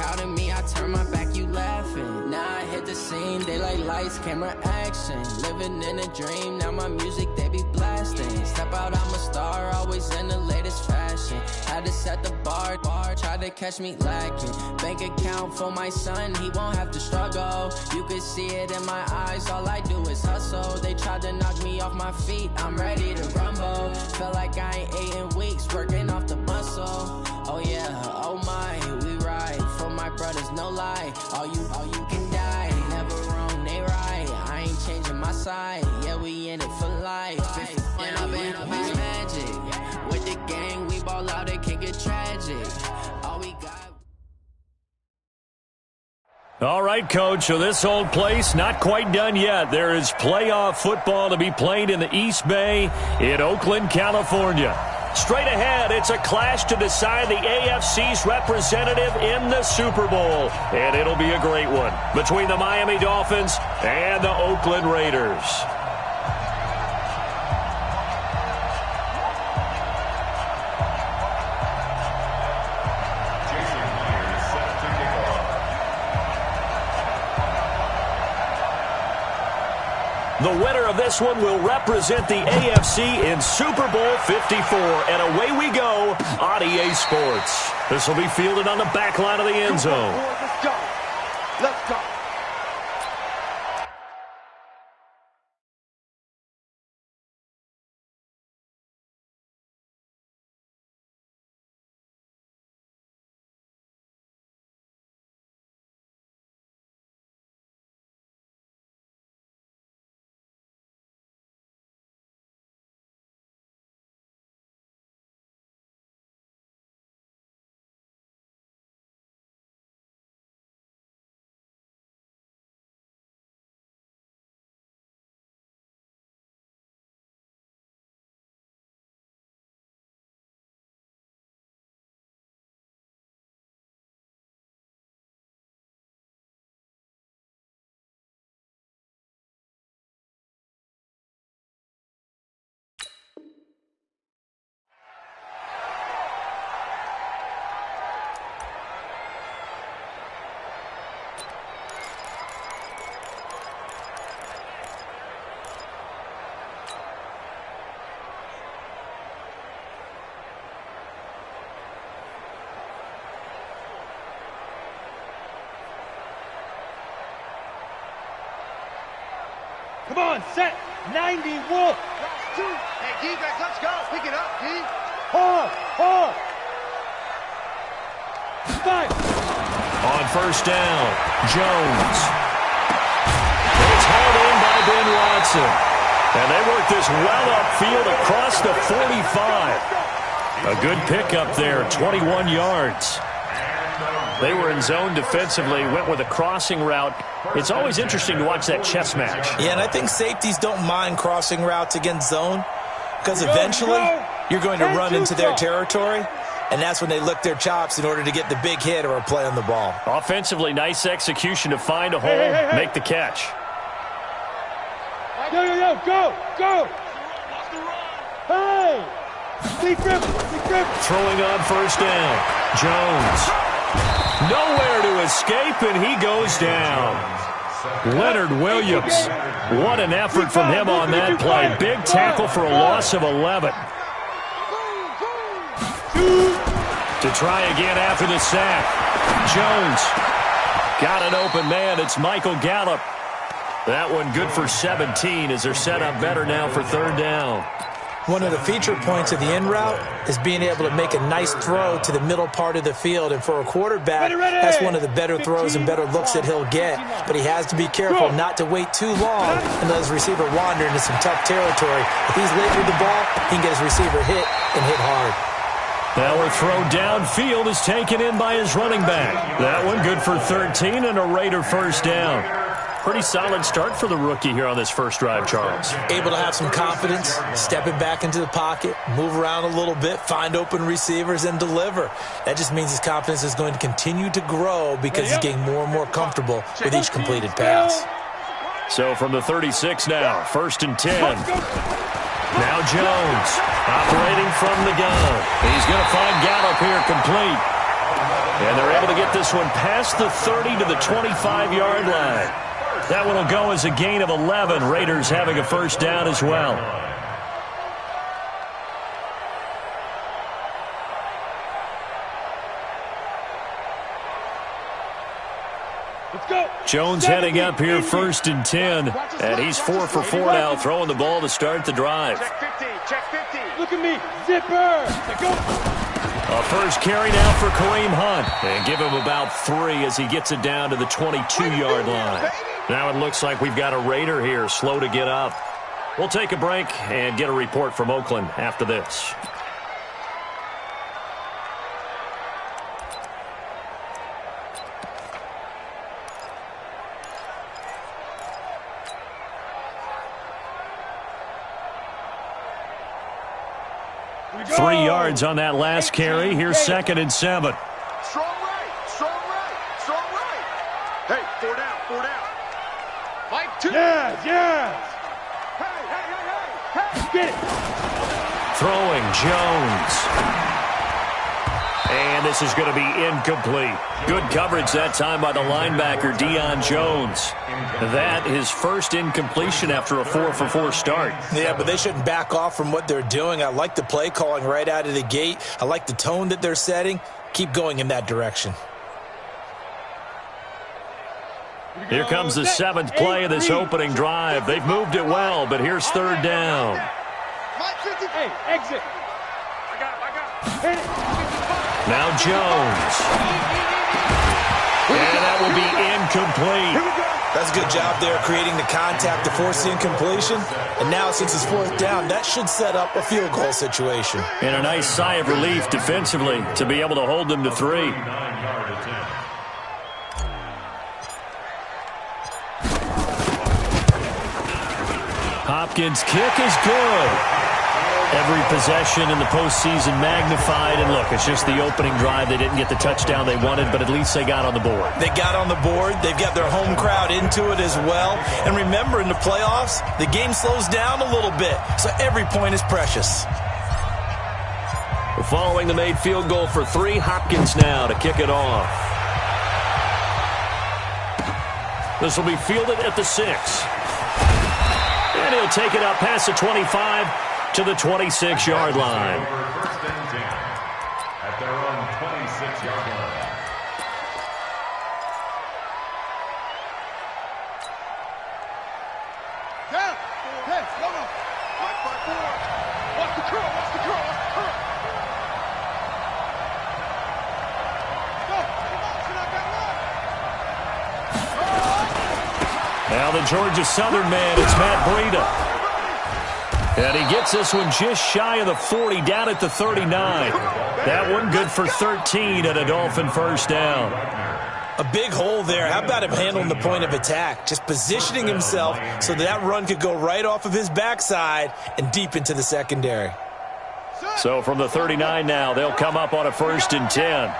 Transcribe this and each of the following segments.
proud of me, I turn my back, you laughing. Now I hit the scene, they like lights, camera, action. Living in a dream, now my music, they be blasting. Step out, I'm a star, always in the latest fashion. Had to set the bar, try to catch me lacking. Bank account for my son, he won't have to struggle. You could see it in my eyes, all I do is hustle. They tried to knock me off my feet, I'm ready to rumble. Felt like I ain't ate in weeks, working off the muscle. Oh yeah, oh my, we ride for my brothers, no lie. All you can die, never wrong, they right. I ain't changing my side, yeah, we in it for life. And I've been magic. With the gang, we ball out, it can get tragic. All we got. All right, Coach, so this old place not quite done yet. There is playoff football to be played in the East Bay in Oakland, California. Straight ahead, it's a clash to decide the AFC's representative in the Super Bowl. And it'll be a great one between the Miami Dolphins and the Oakland Raiders. The winner of this one will represent the AFC in Super Bowl 54. And away we go on EA Sports. This will be fielded on the back line of the end zone. Let's go. Let's go. Come on, set, 90, wolf. Hey, defense, let's go. Pick it up, D. Hard. Five. On first down, Jones. It's hauled in by Ben Watson. And they work this well upfield across the 45. A good pickup there, 21 yards. They were in zone defensively, went with a crossing route. It's always interesting to watch that chess match. Yeah, and I think safeties don't mind crossing routes against zone because eventually you're going to run into their territory, and that's when they lick their chops in order to get the big hit or a play on the ball. Offensively, nice execution to find a hole, make the catch. Go. Hey! Deep grip. Throwing on first down, Jones. Nowhere to escape, and he goes down. Leonard Williams. What an effort from him on that play. Big tackle for a loss of 11. To try again after the sack. Jones. Got an open man. It's Michael Gallup. That one good for 17 as they're set up better now for third down. One of the feature points of the in route is being able to make a nice throw to the middle part of the field. And for a quarterback, that's one of the better throws and better looks that he'll get. But he has to be careful not to wait too long and let his receiver wander into some tough territory. If he's late with the ball, he can get his receiver hit and hit hard. Now a throw downfield is taken in by his running back. That one good for 13 and a Raider first down. Pretty solid start for the rookie here on this first drive, Charles. Able to have some confidence, stepping back into the pocket, move around a little bit, find open receivers, and deliver. That just means his confidence is going to continue to grow because he's getting more and more comfortable with each completed pass. So from the 36 now, first and 10. Now Jones operating from the gun. He's going to find Gallup here complete. And they're able to get this one past the 30 to the 25-yard line. That one will go as a gain of 11. Raiders having a first down as well. Jones heading up here, 1st and 10. And he's 4 for 4 now, throwing the ball to start the drive. Check 50, check 50. Look at me, zipper. Go. A first carry now for Kareem Hunt. And give him about 3 as he gets it down to the 22-yard line. Now it looks like we've got a Raider here, slow to get up. We'll take a break and get a report from Oakland after this. Three yards on that last carry. Here's 2nd and 7. Strong right, strong right, strong right. Hey, 4 down, 4 down. Mike, 2. Yes, yes. Hey. Get it. Throwing Jones. And this is going to be incomplete. Good coverage that time by the linebacker, Deion Jones. That is first incompletion after a 4 for 4 start. Yeah, but they shouldn't back off from what they're doing. I like the play calling right out of the gate. I like the tone that they're setting. Keep going in that direction. Here comes the 7th play of this opening drive. They've moved it well, but here's 3rd down. Mike, 50. Hey, exit. I got Hit it. Now Jones. And that will be incomplete. That's a good job there creating the contact to force the incompletion. And now since it's 4th down, that should set up a field goal situation. And a nice sigh of relief defensively to be able to hold them to 3. Hopkins' kick is good. Every possession in the postseason magnified. And look, it's just the opening drive. They didn't get the touchdown they wanted, but at least they got on the board. They got on the board. They've got their home crowd into it as well. And remember, in the playoffs, the game slows down a little bit, so every point is precious. Following the made field goal for 3, Hopkins now to kick it off. This will be fielded at the 6. And he'll take it up past the 25 to the 26-yard line. At their own 26-yard line. Down. Hey, no. 5-4. Watch the curl, watch the curl, watch the curl. Go. Now the Georgia Southern man, it's Matt Breida. And he gets this one just shy of the 40, down at the 39. That one good for 13 and a Dolphin first down. A big hole there. How about him handling the point of attack? Just positioning himself so that run could go right off of his backside and deep into the secondary. So from the 39 now, they'll come up on a 1st and 10.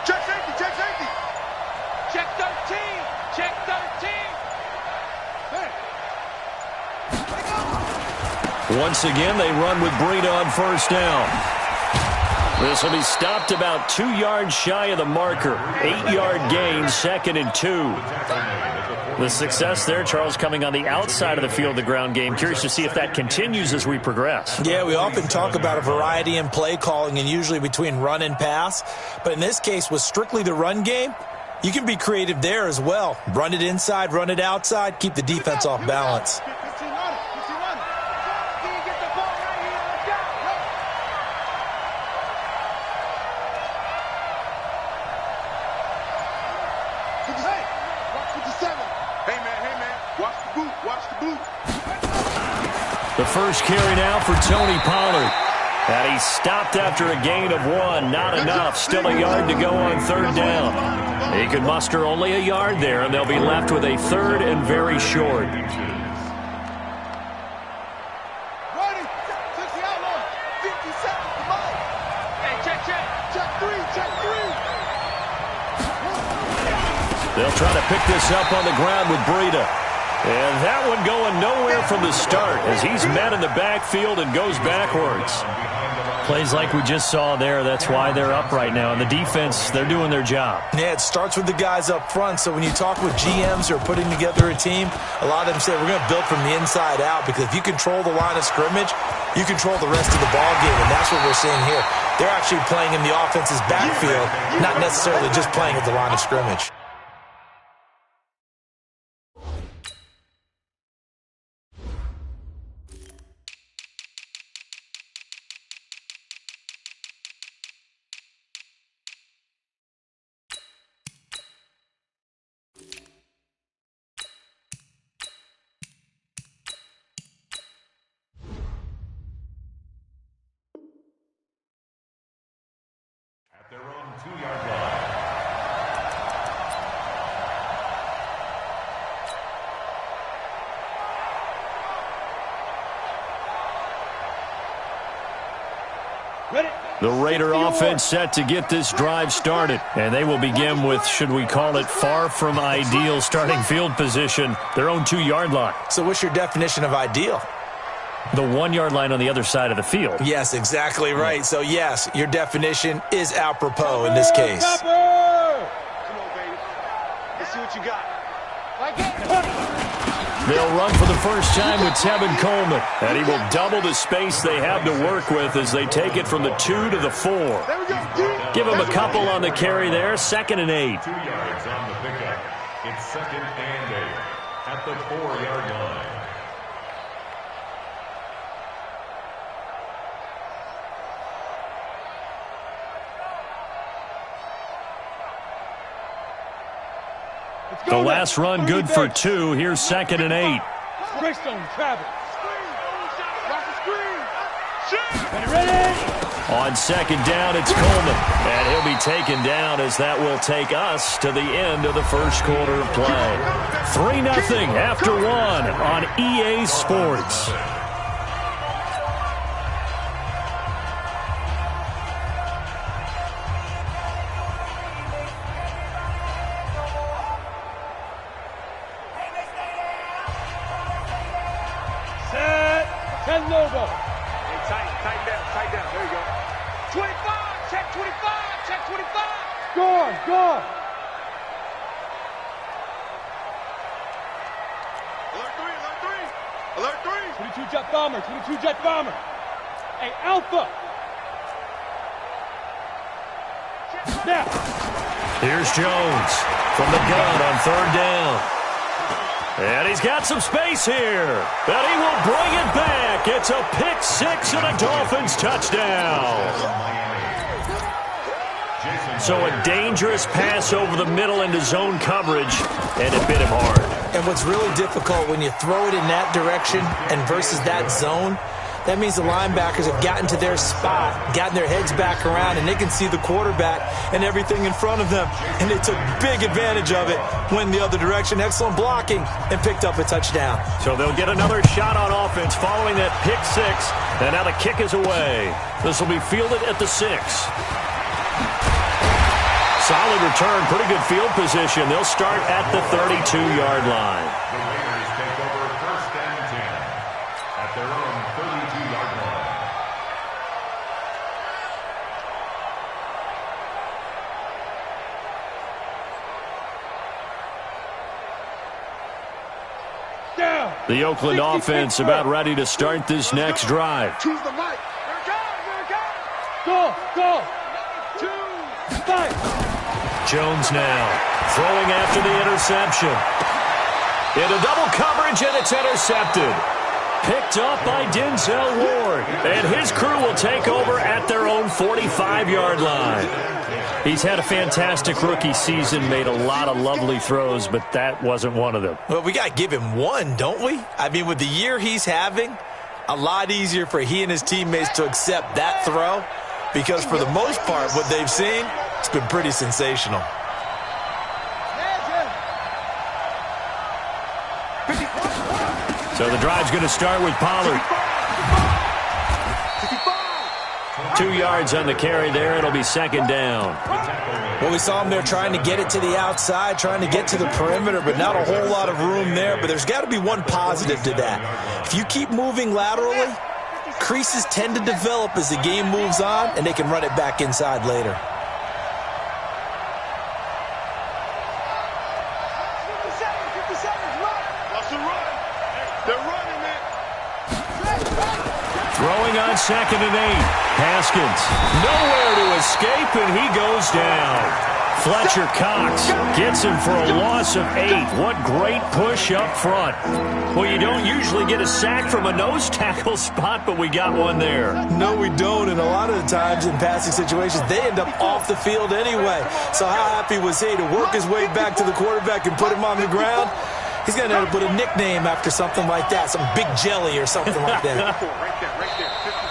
Check safety, check safety. Check 13, check 13. Hey. Once again, they run with Breida on 1st down. This will be stopped about 2 yards shy of the marker. 8-yard gain, 2nd and 2. The success there, Charles, coming on the outside of the field, the ground game. Curious to see if that continues as we progress. Yeah, we often talk about a variety in play calling and usually between run and pass. But in this case, with strictly the run game, you can be creative there as well. Run it inside, run it outside, keep the defense off balance. The first carry now for Tony Pollard. And he stopped after a gain of 1. Not enough. Still a yard to go on 3rd down. He could muster only a yard there, and they'll be left with a 3rd and very short. Ready? Check the outlaw. 57. Come on. Hey, check. Check 3. They'll try to pick this up on the ground with Breida. And that one going nowhere from the start as he's met in the backfield and goes backwards. Plays like we just saw there, that's why they're up right now. And the defense, they're doing their job. Yeah, it starts with the guys up front. So when you talk with GMs who are putting together a team, a lot of them say we're going to build from the inside out, because if you control the line of scrimmage, you control the rest of the ball game, and that's what we're seeing here. They're actually playing in the offense's backfield, not necessarily just playing at the line of scrimmage. Their own 2-yard line. Ready? The Raider offense set to get this drive started. And they will begin with, should we call it, far from ideal starting field position, their own 2-yard line. So what's your definition of ideal? The 1-yard line on the other side of the field. Yes, exactly right. So, yes, your definition is apropos in this case. Come on, baby. Let's see what you got. They'll run for the first time with Tevin Coleman, and he will double the space they have to work with as they take it from the 2 to the 4. There we go. Give him a couple on the carry there, 2nd and 8. 2 yards on the pickup. It's 2nd and 8 at the 4-yard line. The last run good for 2. Here's 2nd and 8. Greystone, Travis. Watch the screen. Ready? On 2nd down, it's Coleman. And he'll be taken down as that will take us to the end of the first quarter of play. 3-0 after 1 on EA Sports. Lobo. Hey, tighten down. There you go. 25, check 25. Score. Alert 3. 22 jet bomber. Hey, Alpha. Snap. Here's Jones from the gun on 3rd down. And he's got some space here. And he will bring it back. It's a pick 6 and a Dolphins touchdown. So a dangerous pass over the middle into zone coverage, and it bit him hard. And what's really difficult when you throw it in that direction and versus that zone, that means the linebackers have gotten to their spot, gotten their heads back around, and they can see the quarterback and everything in front of them. And they took big advantage of it, went the other direction, excellent blocking, and picked up a touchdown. So they'll get another shot on offense following that pick 6, and now the kick is away. This will be fielded at the 6. Solid return, pretty good field position. They'll start at the 32-yard line. The Raiders take over 1st and 10 at their own 32-yard line. Down. The Oakland offense about ready to start this next drive. Choose the mic. Here it comes. Go. 2, 5. Jones now throwing after the interception. Into double coverage, and it's intercepted. Picked up by Denzel Ward. And his crew will take over at their own 45-yard line. He's had a fantastic rookie season, made a lot of lovely throws, but that wasn't one of them. Well, we got to give him one, don't we? I mean, with the year he's having, a lot easier for he and his teammates to accept that throw, because for the most part, what they've seen, it's been pretty sensational. So the drive's going to start with Pollard. To 2 yards on the carry there. It'll be second down. Well, we saw him there trying to get it to the outside, trying to get to the perimeter, but not a whole lot of room there. But there's got to be one positive to that. If you keep moving laterally, creases tend to develop as the game moves on, and they can run it back inside later. Throwing on 2nd and 8. Haskins nowhere to escape, and he goes down. Fletcher Cox gets him for a loss of 8. What great push up front. Well, you don't usually get a sack from a nose tackle spot, but we got one there. No, we don't, and a lot of the times in passing situations, they end up off the field anyway. So how happy was he to work his way back to the quarterback and put him on the ground? He's going to end up with a nickname after something like that, some Big Jelly or something like that.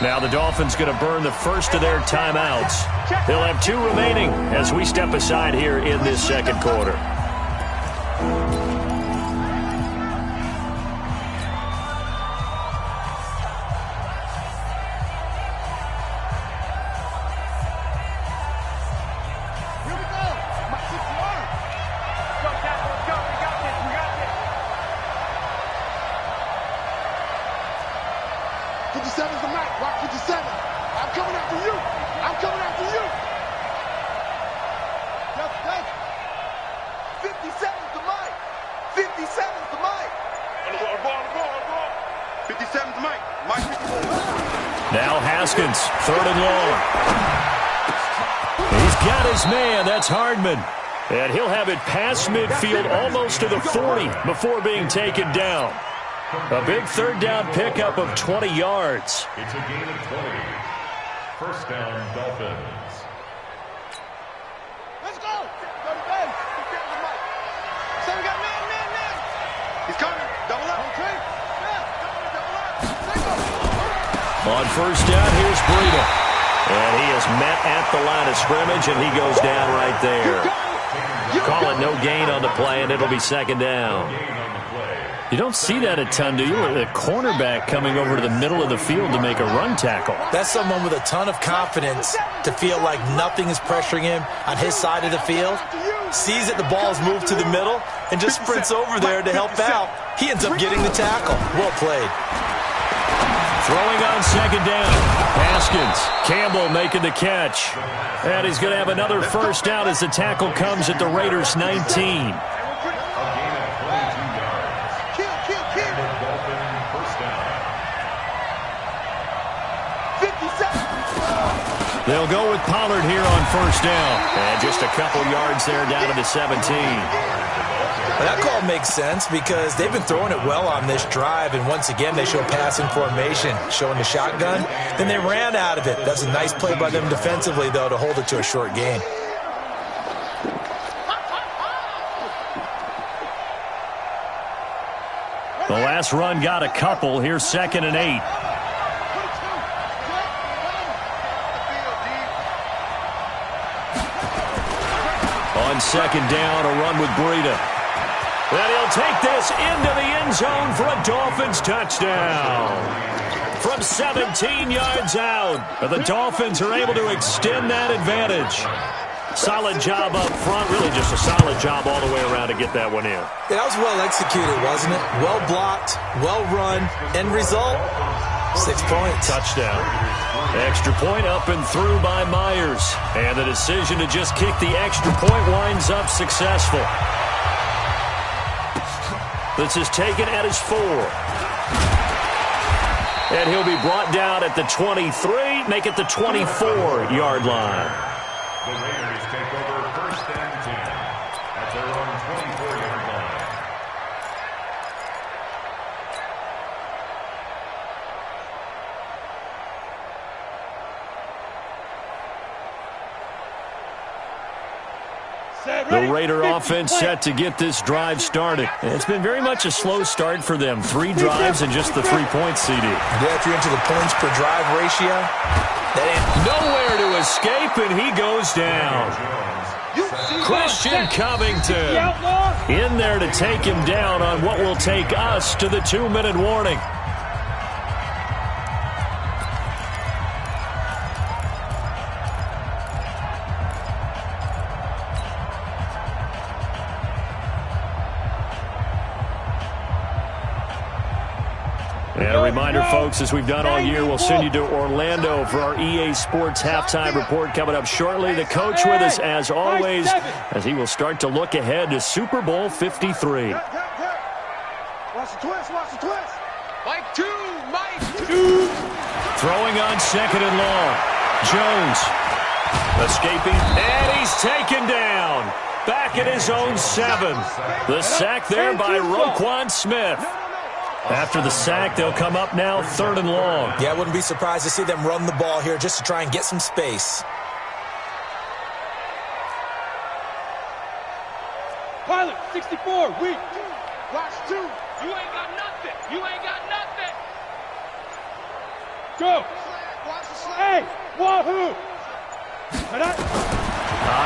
Now the Dolphins going to burn the first of their timeouts. They'll have 2 remaining as we step aside here in this second quarter. Now Haskins, 3rd and long. He's got his man. That's Hardman. And he'll have it past midfield almost to the 40 before being taken down. A big 3rd down pickup of 20 yards. It's a gain of 20. First down, Dolphins. Let's go. Go to base. So we got man. He's coming. Double up. Okay. Double up. On first down, here's Breida. And he is met at the line of scrimmage, and he goes down right there. Call it no gain on the play, and it'll be second down. You don't see that a ton, do you? A cornerback coming over to the middle of the field to make a run tackle. That's someone with a ton of confidence to feel like nothing is pressuring him on his side of the field. Sees that the ball's moved to the middle and just sprints over there to help out. He ends up getting the tackle. Well played. Throwing on second down. Haskins. Campbell making the catch. And he's going to have another first down as the tackle comes at the Raiders' 19. They'll go with Pollard here on first down. And just a couple yards there down to the 17. Well, that call makes sense because they've been throwing it well on this drive, and once again they show passing formation, showing the shotgun. Then they ran out of it. That's a nice play by them defensively, though, to hold it to a short gain. The last run got a couple. Here's 2nd and 8. On second down, a run with Breida. And he'll take this into the end zone for a Dolphins touchdown. From 17 yards out, the Dolphins are able to extend that advantage. Solid job up front, really just a solid job all the way around to get that one in. That was well executed, wasn't it? Well blocked, well run. End result, 6 points. Touchdown. Extra point up and through by Myers. And the decision to just kick the extra point winds up successful. This is taken at his 4. And he'll be brought down at the 23, make it the 24-yard line. The Raiders take over first and 10 at their own 24-yard line. The Raider offense set to get this drive started. It's been very much a slow start for them. 3 drives and just the 3 points, CD. Yeah, if you're into the points per drive ratio, that ain't nowhere to escape, and he goes down. Christian Covington in there to take him down on what will take us to the 2-minute warning. And a reminder, folks, as we've done all year, we'll send you to Orlando for our EA Sports halftime report coming up shortly. The coach with us, as always, as he will start to look ahead to Super Bowl 53. Watch the twist, watch the twist. Mike 2, Mike 2. Throwing on 2nd and long. Jones escaping, and he's taken down. Back at his own 7. The sack there by Roquan Smith. After the sack, they'll come up now 3rd and long. Yeah, I wouldn't be surprised to see them run the ball here just to try and get some space. Pilot, 64, weak. Watch 2. You ain't got nothing. You ain't got nothing. Go. Watch the slide. Hey, wahoo.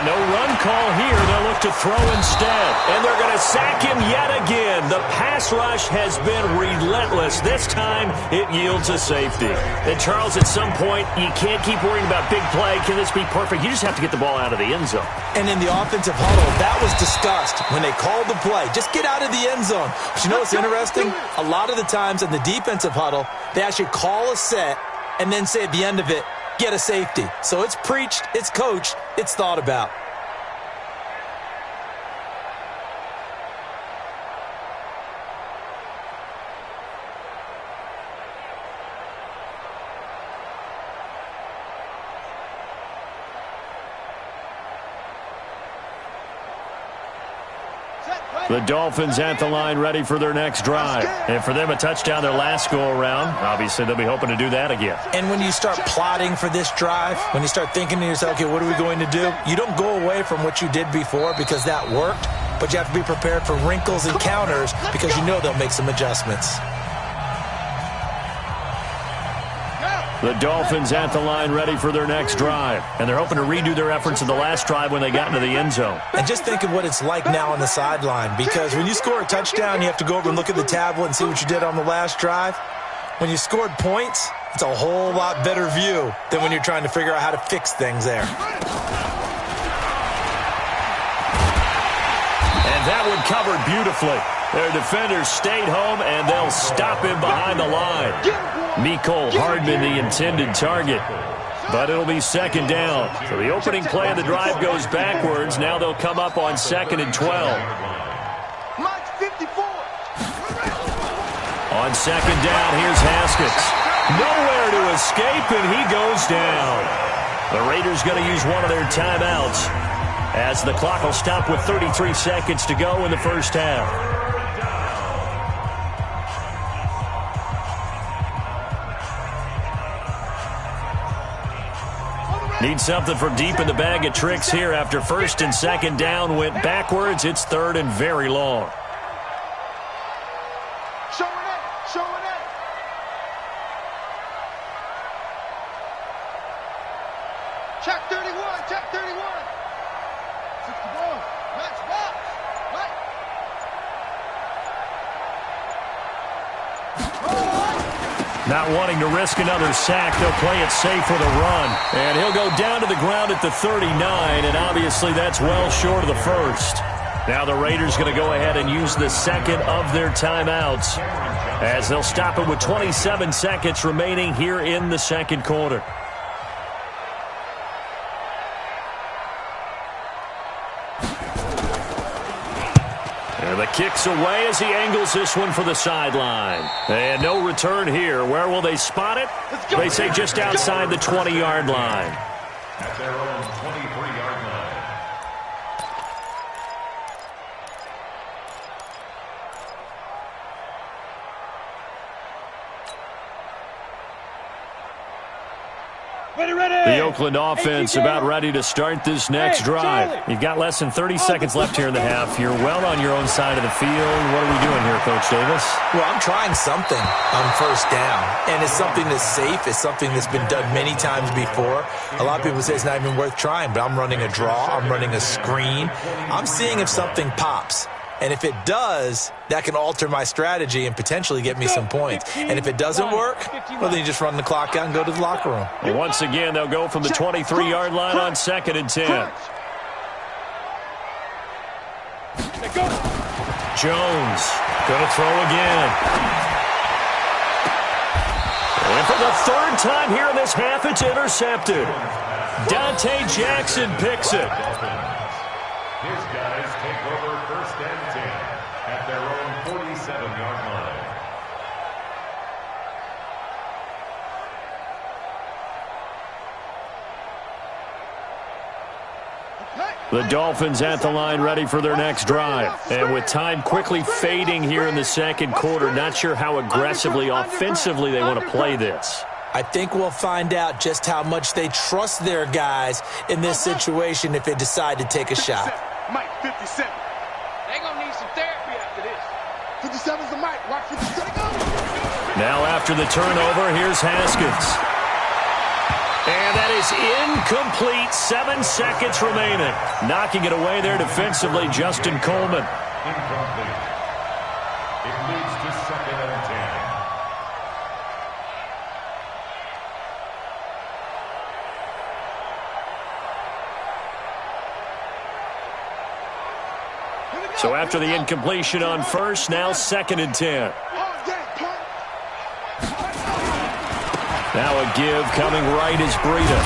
No run call here. They'll look to throw instead. And they're going to sack him yet again. The pass rush has been relentless. This time, it yields a safety. And, Charles, at some point, you can't keep worrying about big play. Can this be perfect? You just have to get the ball out of the end zone. And in the offensive huddle, that was discussed when they called the play. Just get out of the end zone. But you know what's interesting? A lot of the times in the defensive huddle, they actually call a set and then say at the end of it, get a safety. So it's preached, it's coached, it's thought about. The Dolphins at the line ready for their next drive. And for them, a touchdown their last go-around. Obviously, they'll be hoping to do that again. And when you start plotting for this drive, when you start thinking to yourself, okay, what are we going to do? You don't go away from what you did before because that worked, but you have to be prepared for wrinkles and counters because you know they'll make some adjustments. The Dolphins at the line ready for their next drive. And they're hoping to redo their efforts in the last drive when they got into the end zone. And just think of what it's like now on the sideline, because when you score a touchdown, you have to go over and look at the tablet and see what you did on the last drive. When you scored points, it's a whole lot better view than when you're trying to figure out how to fix things there. And that one covered beautifully. Their defenders stayed home, and they'll stop him behind the line. Mecole Hardman, the intended target. But it'll be 2nd down. So the opening play of the drive goes backwards. Now they'll come up on 2nd and 12. Mike 54. On 2nd down, here's Haskins. Nowhere to escape, and he goes down. The Raiders going to use one of their timeouts as the clock will stop with 33 seconds to go in the first half. Need something from deep in the bag of tricks here after 1st and 2nd down went backwards. It's 3rd and very long. Showing it, showing it. Check 31, check 31. 61, match box. Right. Not wanting to risk another sack, they'll play it safe with a run. And he'll go down to the ground at the 39, and obviously that's well short of the first. Now the Raiders going to go ahead and use the 2nd of their timeouts as they'll stop it with 27 seconds remaining here in the 2nd quarter. And the kick's away as he angles this one for the sideline. And no return here. Where will they spot it? They say just outside the 20-yard line. At their own 23-yard line. The Oakland offense about ready to start this next drive. You've got less than 30 seconds left here in the half. You're well on your own side of the field. What are we doing here, Coach Davis? Well, I'm trying something on 1st down, and it's something that's safe. It's something that's been done many times before. A lot of people say it's not even worth trying, but I'm running a draw. I'm running a screen. I'm seeing if something pops. And if it does, that can alter my strategy and potentially get me some points. And if it doesn't work, well, then you just run the clock out and go to the locker room. And once again, they'll go from the 23-yard line on 2nd and 10. Jones going to throw again. And for the third time here in this half, it's intercepted. Dante Jackson picks it. His guys take over 1st and 10 at their own 47-yard line. The Dolphins at the line ready for their next drive. And with time quickly fading here in the second quarter, not sure how aggressively, offensively they want to play this. I think we'll find out just how much they trust their guys in this situation if they decide to take a shot. Mike, 57. They're going to need some therapy after this. 57's the Mike. Watch 57. Now after the turnover, here's Haskins. And that is incomplete. 7 seconds remaining. Knocking it away there defensively, Justin Coleman. Incomplete. It leads to 2nd and 10. So after the incompletion on first, now 2nd and 10. Now a give coming right is Breida.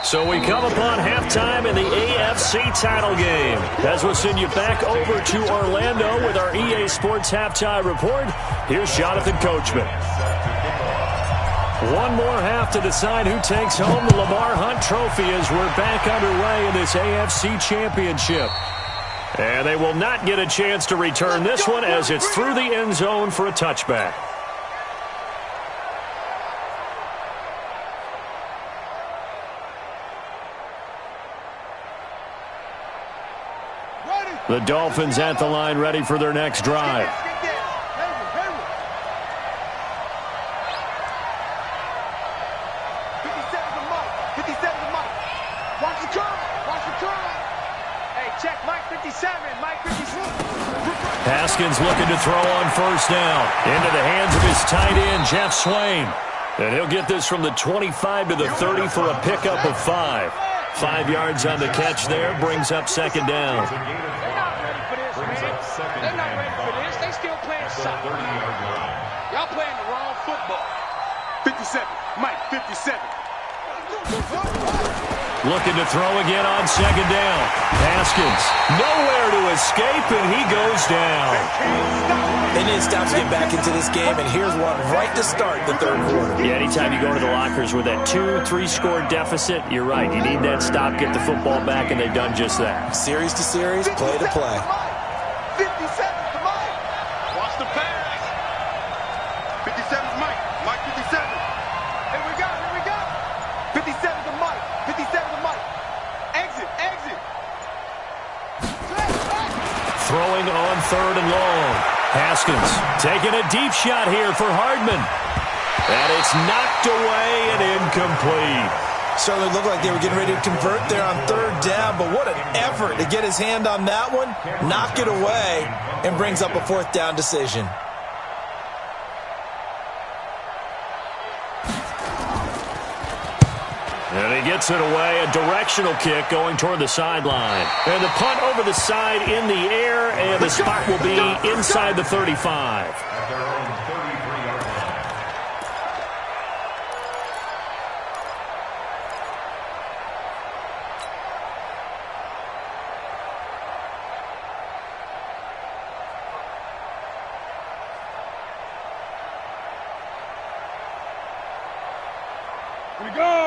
So we come upon halftime in the AFC title game. As we'll send you back over to Orlando with our EA Sports Halftime Report, here's Jonathan Coachman. One more half to decide who takes home the Lamar Hunt Trophy as we're back underway in this AFC Championship. And they will not get a chance to return this one as it's through the end zone for a touchback. The Dolphins at the line ready for their next drive. 57's Mike. Watch the curl. Watch the curl. Hey, check Mike 57. Mike 57. Haskins looking to throw on first down. Into the hands of his tight end, Jeff Swain. And he'll get this from the 25 to the 30 for a pickup of 5. 5 yards on the catch there, brings up 2nd down. They're not ready for this, man. They're not ready for this. They still playing soccer. Y'all playing the wrong football. 57. Mike 57. Looking to throw again on 2nd down. Haskins, nowhere to escape, and he goes down. They need to stop to get back into this game, and here's one right to start the 3rd quarter. Yeah, anytime you go to the lockers with that 2-3 score deficit, you're right. You need that stop, get the football back, and they've done just that. Series to series, play to play. 57's the Mike. Watch the pass. 57's Mike. Mike 57. Here we go. Here we go. 57's the Mike. 57's the Mike. Exit. Exit. Throwing on 3rd and long. Haskins taking a deep shot here for Hardman. And it's knocked away and incomplete. Certainly looked like they were getting ready to convert there on 3rd down, but what an effort to get his hand on that one, knock it away, and brings up a 4th down decision. And he gets it away, a directional kick going toward the sideline. And the punt over the side in the air, and the spot will be inside the 35. At their own 33-yard line.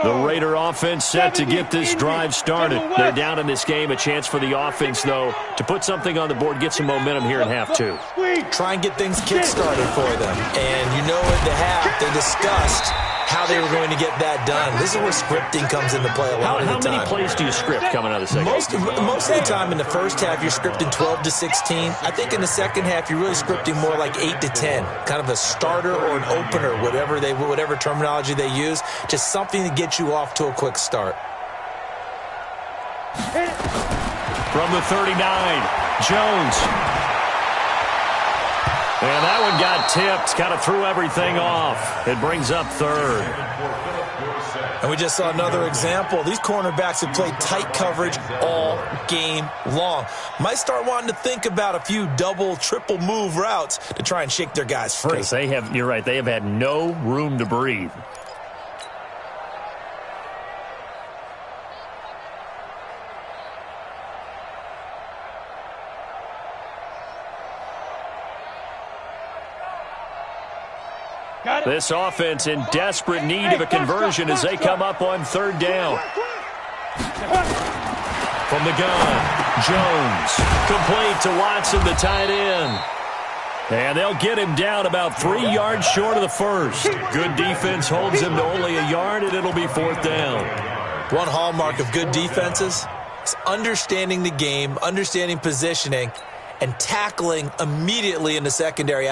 The Raider offense set to get this drive started. They're down in this game. A chance for the offense, though, to put something on the board, get some momentum here in half 2. Try and get things kick-started for them. And you know in the half, they discussed how they were going to get that done. This is where scripting comes into play a lot of the time. How many plays do you script coming out of the second? Most of the time in the first half, you're scripting 12 to 16. I think in the second half, you're really scripting more like 8 to 10. Kind of a starter or an opener, whatever terminology they use. Just something to get you off to a quick start. From the 39, Jones. And that one got tipped, kind of threw everything off. It brings up 3rd. For Philip Dorsett. And we just saw another example. These cornerbacks have played tight coverage all game long. Might start wanting to think about a few double, triple move routes to try and shake their guys free. Because you're right, they have had no room to breathe. This offense in desperate need of a conversion as they come up on third down. From the gun, Jones, complete to Watson, the tight end. And they'll get him down about 3 yards short of the first. Good defense holds him to only a yard, and it'll be fourth down. One hallmark of good defenses is understanding the game, understanding positioning, and tackling immediately in the secondary.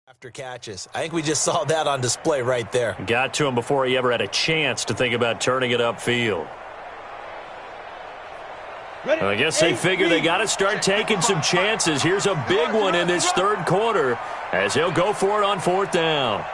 After catches. I think we just saw that on display right there. Got to him before he ever had a chance to think about turning it upfield. Well, I guess they figure they got to start taking some chances. Here's a big one in this third quarter as he'll go for it on fourth down.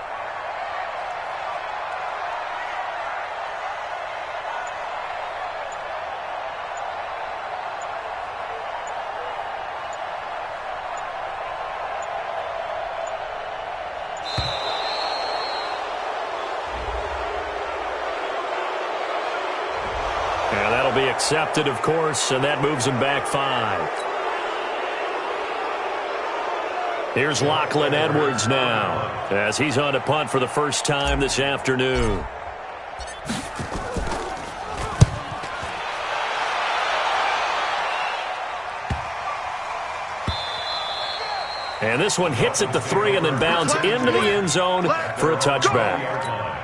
Be accepted, of course, and that moves him back 5. Here's Lachlan Edwards now as he's on a punt for the first time this afternoon. And this one hits at the 3 and then bounds into the end zone for a touchback.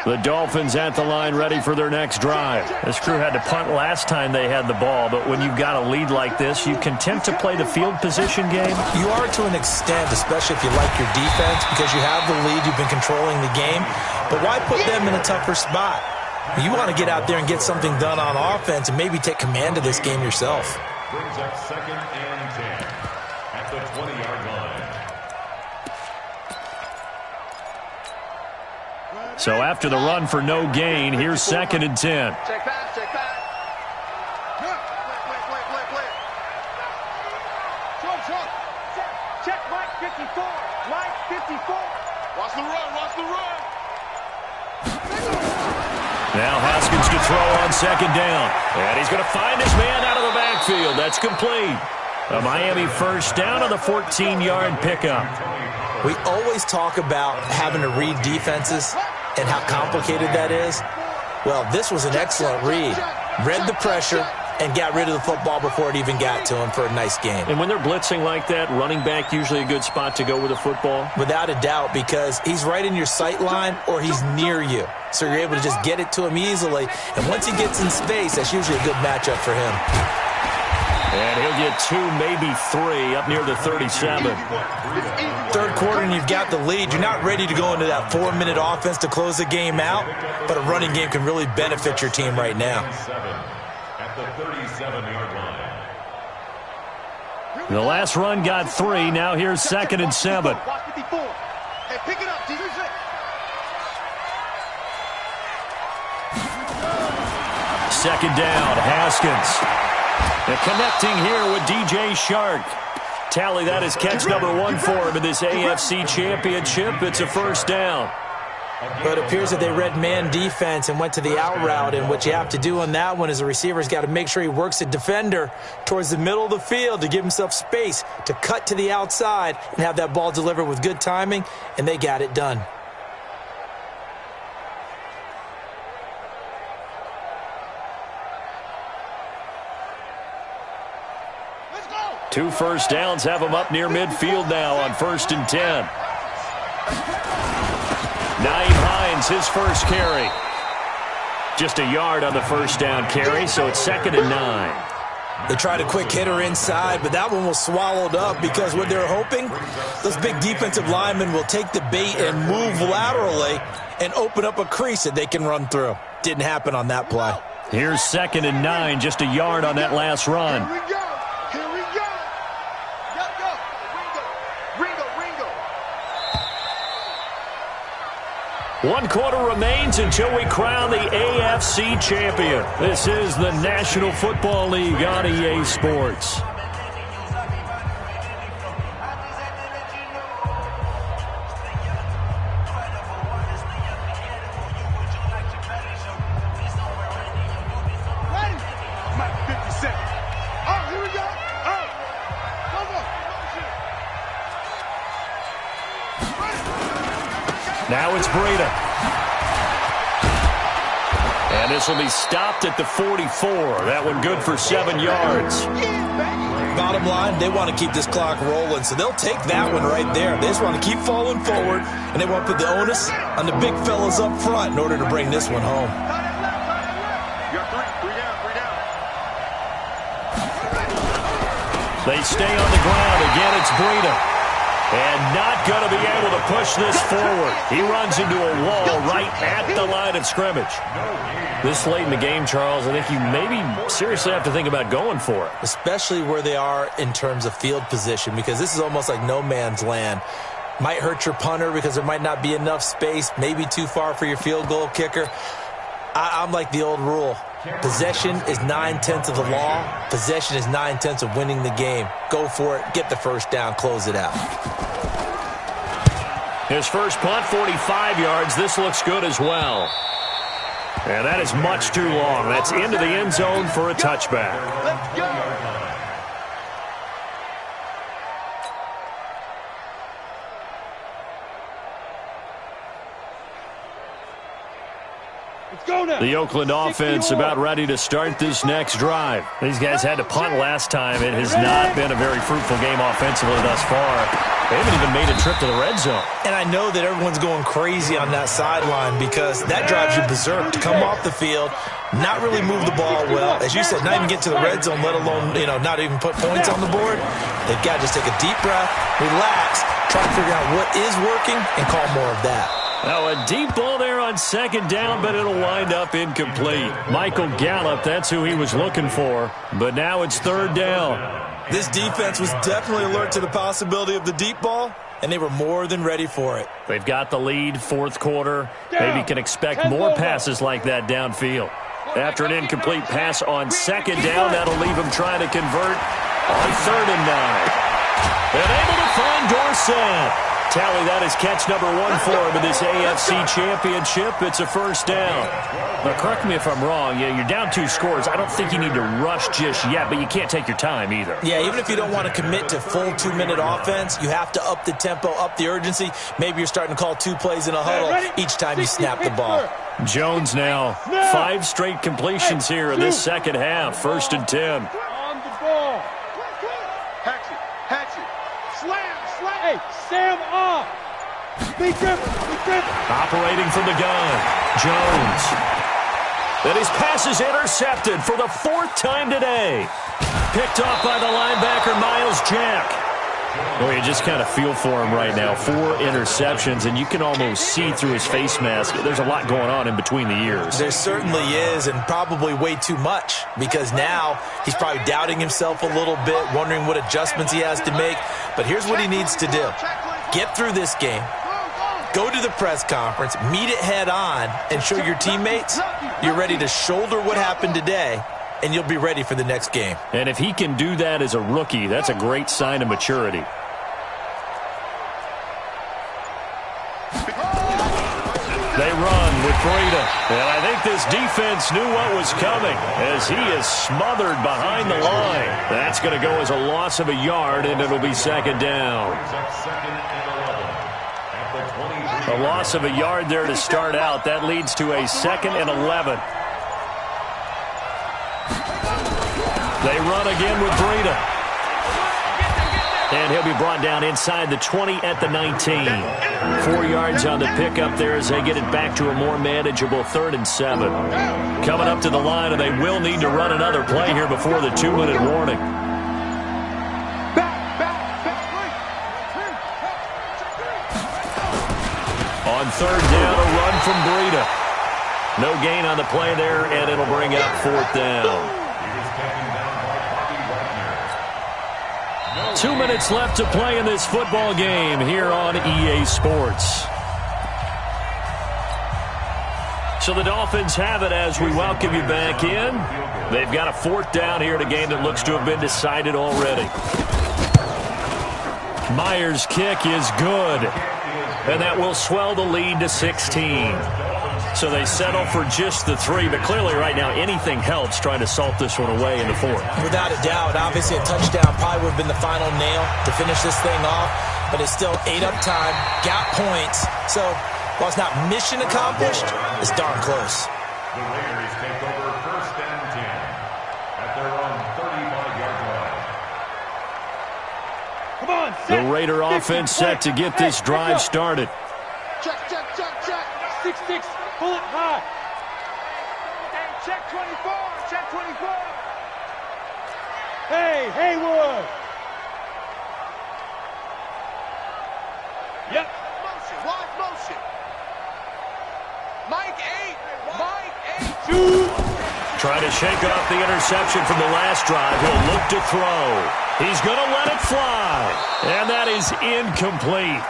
The Dolphins at the line ready for their next drive. This crew had to punt last time they had the ball, but when you've got a lead like this, you content to play the field position game? You are to an extent, especially if you like your defense, because you have the lead, you've been controlling the game. But why put them in a tougher spot? You want to get out there and get something done on offense and maybe take command of this game yourself. Brings up 2nd and 10 at the 20-yard line. So after the run for no gain, here's 2nd and 10. Check pass, check pass. Play. Check Mike 54. Mike 54. Watch the run. Now Haskins to throw on 2nd down. And he's going to find his man out of the backfield. That's complete. A Miami first down on the 14-yard pickup. We always talk about having to read defenses and how complicated that is. Well, this was an excellent read. Read the pressure and got rid of the football before it even got to him for a nice game. And when they're blitzing like that, running back usually a good spot to go with the football? Without a doubt, because he's right in your sight line or he's near you. So you're able to just get it to him easily. And once he gets in space, that's usually a good matchup for him. And he'll get 2, maybe 3 up near the 37. Third quarter and you've got the lead. You're not ready to go into that 4-minute offense to close the game out, but a running game can really benefit your team right now. At the 37-yard line. The last run got 3. Now here's 2nd and 7. Watch 54. Hey, pick it up, Jesus. Second down, Haskins. And connecting here with DJ Shark. Tally, that is catch number 1 for him in this AFC Championship. It's a first down. Well, it appears that they read man defense and went to the out route, and what you have to do on that one is the receiver's got to make sure he works the defender towards the middle of the field to give himself space to cut to the outside and have that ball delivered with good timing, and they got it done. Two first downs have them up near midfield now on 1st and 10. Nyheim Hines, his first carry. Just a yard on the first down carry, so it's 2nd and 9. They tried a quick hitter inside, but that one was swallowed up because what they're hoping, those big defensive linemen will take the bait and move laterally and open up a crease that they can run through. Didn't happen on that play. Here's 2nd and 9, just a yard on that last run. Here we go. Here we go. Go. Ringo. 1 quarter remains until we crown the AFC champion. This is the National Football League on EA Sports. Now it's Breida. And this will be stopped at the 44. That one good for 7 yards. Bottom line, they want to keep this clock rolling, so they'll take that one right there. They just want to keep falling forward, and they want to put the onus on the big fellas up front in order to bring this one home. They stay on the ground. Again, it's Breida. And not going to be able to push this forward. He runs into a wall right at the line of scrimmage. This late in the game, Charles, I think you maybe seriously have to think about going for it. Especially where they are in terms of field position, because this is almost like no man's land. Might hurt your punter because there might not be enough space, maybe too far for your field goal kicker. I'm like the old rule. Possession is 9/10 of the law. Possession is 9/10 of winning the game. Go for it. Get the first down. Close it out. His first punt, 45 yards. This looks good as well. And that is much too long. That's into the end zone for a touchback. Let's go. The Oakland offense about ready to start this next drive. These guys had to punt last time. It has not been a very fruitful game offensively thus far. They haven't even made a trip to the red zone. And I know that everyone's going crazy on that sideline because that drives you berserk to come off the field, not really move the ball well. As you said, not even get to the red zone, let alone, not even put points on the board. They've got to just take a deep breath, relax, try to figure out what is working, and call more of that. Now a deep ball there on 2nd down, but it'll wind up incomplete. Michael Gallup, that's who he was looking for. But now it's 3rd down. This defense was definitely alert to the possibility of the deep ball, and they were more than ready for it. They've got the lead, 4th quarter. Maybe can expect more passes like that downfield. After an incomplete pass on 2nd down, that'll leave them trying to convert on 3rd and 9. And able to find Dorsett. Tally, that is catch number 1 for him in this AFC Championship. It's a first down. Now, correct me if I'm wrong. Yeah, you're down 2 scores. I don't think you need to rush just yet, but you can't take your time either. Yeah, even if you don't want to commit to full 2-minute offense, you have to up the tempo, up the urgency. Maybe you're starting to call 2 plays in a huddle each time you snap the ball. Jones now, 5 straight completions here in this second half. 1st and 10. On the ball. Hatch it. Slam. Hey, Sam off. Be careful. Operating from the gun, Jones. Then his pass is intercepted for the 4th time today. Picked off by the linebacker, Miles Jack. Well, you just kind of feel for him right now. 4 interceptions, and you can almost see through his face mask. There's a lot going on in between the ears. There certainly is, and probably way too much, because now he's probably doubting himself a little bit, wondering what adjustments he has to make. But here's what he needs to do. Get through this game. Go to the press conference, meet it head on, and show your teammates you're ready to shoulder what happened today, and you'll be ready for the next game. And if he can do that as a rookie, that's a great sign of maturity. Breida. And I think this defense knew what was coming as he is smothered behind the line. That's going to go as a loss of a yard, and it'll be second down. A loss of a yard there to start out. That leads to a 2nd and 11. They run again with Breida. And he'll be brought down inside the 20 at the 19. 4 yards on the pickup there as they get it back to a more manageable 3rd and 7. Coming up to the line, and they will need to run another play here before the 2-minute warning. On 3rd down, a run from Breida. No gain on the play there, and it'll bring up 4th down. 2 minutes left to play in this football game here on EA Sports. So the Dolphins have it as we welcome you back in. They've got a 4th down here in a game that looks to have been decided already. Myers' kick is good, and that will swell the lead to 16. So they settle for just the 3, but clearly right now anything helps trying to salt this one away in the 4th. Without a doubt, obviously a touchdown probably would have been the final nail to finish this thing off, but it's still 8 up time, got points. So while it's not mission accomplished, it's darn close. The Raiders take over 1st and 10 at their own 35-yard line. Come on, the Raider offense set to get this drive started. Check. 6-6. Pull it high. Check 24. Check 24. Hey, Haywood. Yep. Motion. Wide motion. Mike 8. Shoot. Trying to shake off the interception from the last drive. He'll look to throw. He's going to let it fly. And that is incomplete.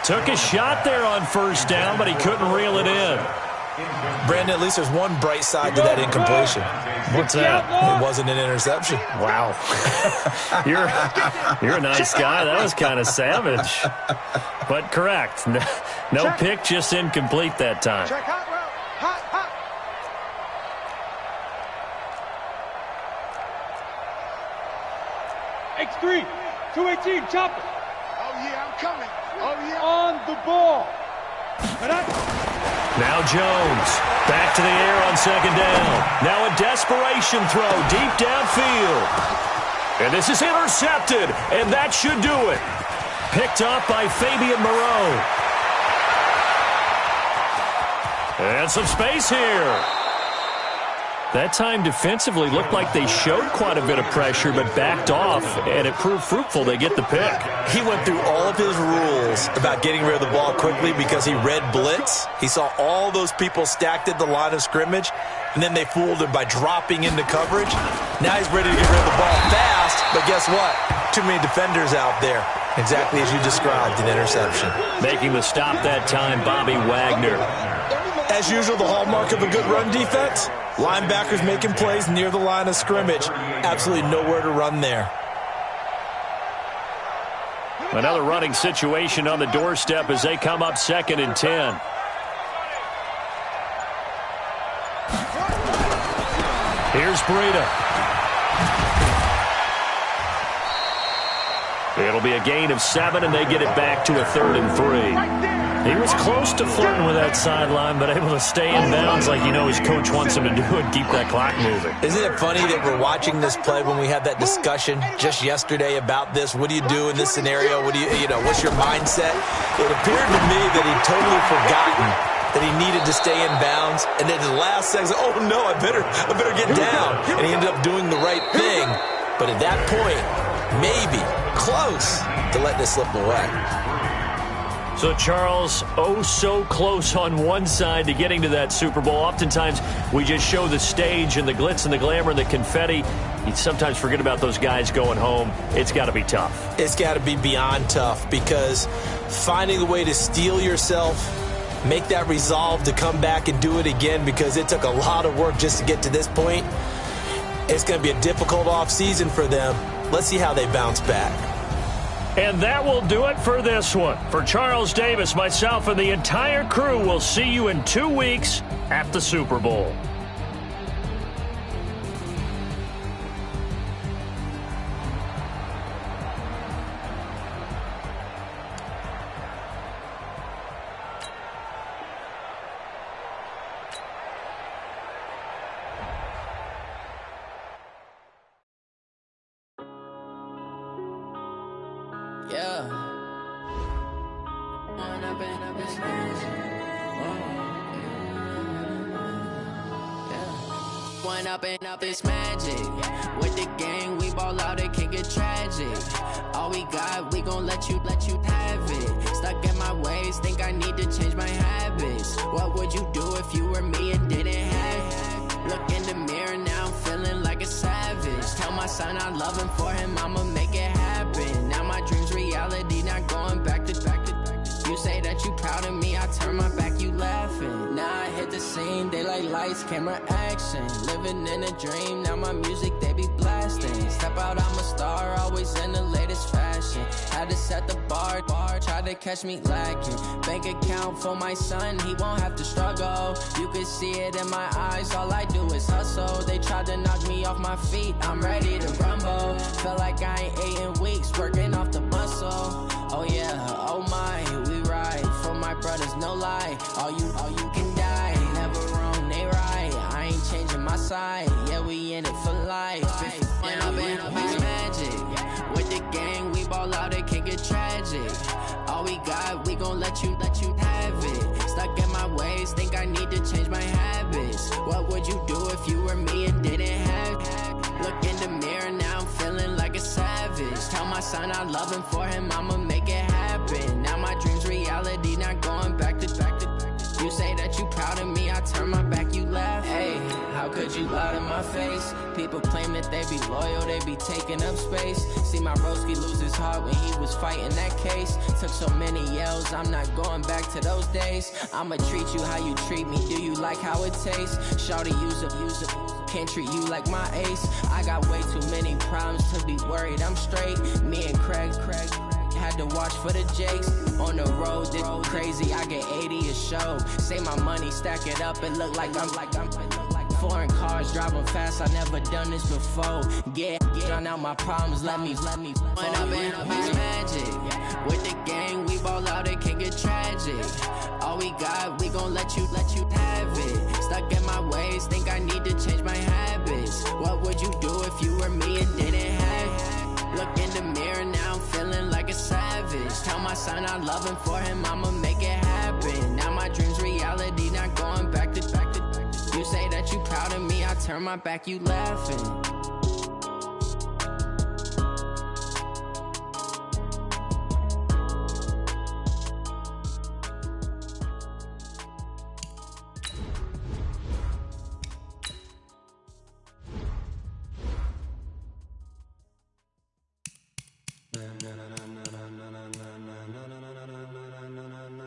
Took a shot there on 1st down, but he couldn't reel it in. Brandon, at least there's one bright side to that incompletion. What's that? It wasn't an interception. Wow. You're a nice guy. That was kind of savage. But correct. No pick, just incomplete that time. Check hot route. Hot. X3. 218. Chop it. Oh, yeah, I'm coming. Oh, yeah. On the ball. Now Jones, back to the air on 2nd down. Now a desperation throw deep downfield. And this is intercepted, and that should do it. Picked up by Fabian Moreau. And some space here. That time defensively looked like they showed quite a bit of pressure but backed off, and it proved fruitful. They get the pick. He went through all of his rules about getting rid of the ball quickly because he read blitz. He saw all those people stacked at the line of scrimmage, and then they fooled him by dropping into coverage. Now he's ready to get rid of the ball fast, but guess what? Too many defenders out there. Exactly as you described, an interception. Making the stop that time, Bobby Wagner. As usual, the hallmark of a good run defense, linebackers making plays near the line of scrimmage. Absolutely nowhere to run there. Another running situation on the doorstep as they come up 2nd and 10. Here's Breida. It'll be a gain of 7, and they get it back to a 3rd and 3. He was close to flirting with that sideline, but able to stay in bounds like his coach wants him to do and keep that clock moving. Isn't it funny that we're watching this play when we had that discussion just yesterday about this? What do you do in this scenario? What do what's your mindset? It appeared to me that he'd totally forgotten that he needed to stay in bounds, and then the last second, oh no, I better get down. And he ended up doing the right thing. But at that point, maybe close to letting it slip away. So, Charles, oh so close on one side to getting to that Super Bowl. Oftentimes, we just show the stage and the glitz and the glamour and the confetti. You sometimes forget about those guys going home. It's got to be tough. It's got to be beyond tough because finding a way to steel yourself, make that resolve to come back and do it again because it took a lot of work just to get to this point. It's going to be a difficult offseason for them. Let's see how they bounce back. And that will do it for this one. For Charles Davis, myself, and the entire crew, we'll see you in 2 weeks at the Super Bowl. Yeah. One up and up is magic. With the gang, we ball out, it can get tragic. All we got, we gon' let you have it. Stuck in my ways, think I need to change my habits. What would you do if you were me and didn't have it? Look in the mirror now, I'm feeling like a savage. Tell my son I love him, for him I'ma make it happen. Now my dream's reality, not going back to. You say that you proud of me, I turn my back, you laughing. Now I hit the scene, they like lights, camera, action. Living in a dream, now my music, they be blasting. Step out, I'm a star, always in the latest fashion. Had to set the bar, try to catch me lacking. Bank account for my son, he won't have to struggle. You can see it in my eyes, all I do is hustle. They tried to knock me off my feet, I'm ready to rumble. Felt like I ain't ate in weeks, working off the muscle. Oh yeah, oh my, we ride for my brothers, no lie. All you can die, never wrong, they right. I ain't changing my side, yeah, we in it for life. And up is magic. With the gang, we ball out, it can get tragic. All we got, we gon' let you have it. Stuck in my ways, think I need to change my habits. What would you do if you were me and didn't have it? Look in the mirror, now I'm feeling like a savage. Tell my son I love him, for him I'ma make it happen. Now my dream's reality, not going back to. You say that you proud of me, I turn my back, you laugh. Hey, how could you lie to my face? People claim that they be loyal, they be taking up space. See my broski lose his heart when he was fighting that case. Took so many yells, I'm not going back to those days. I'ma treat you how you treat me, do you like how it tastes? Shawty, use up, can't treat you like my ace. I got way too many problems to be worried, I'm straight. Me and Craig had to watch for the Jakes. On the road, this crazy, I get 80 a show. Say my money, stack it up, it look like I'm foreign cars, driving fast, I never done this before. Get on out my problems, let me When up and magic. With the gang, we ball out, it can get tragic. All we got, we gon' let you have it. Stuck in my ways, think I need to change my habits. What would you do if you were me and didn't have it? Look in the mirror, now I'm feeling like a savage. Tell my son I love him, for him I'ma make it happen. Now my dream's reality, not going back to. You say that you proud of me, I turn my back, you laughing.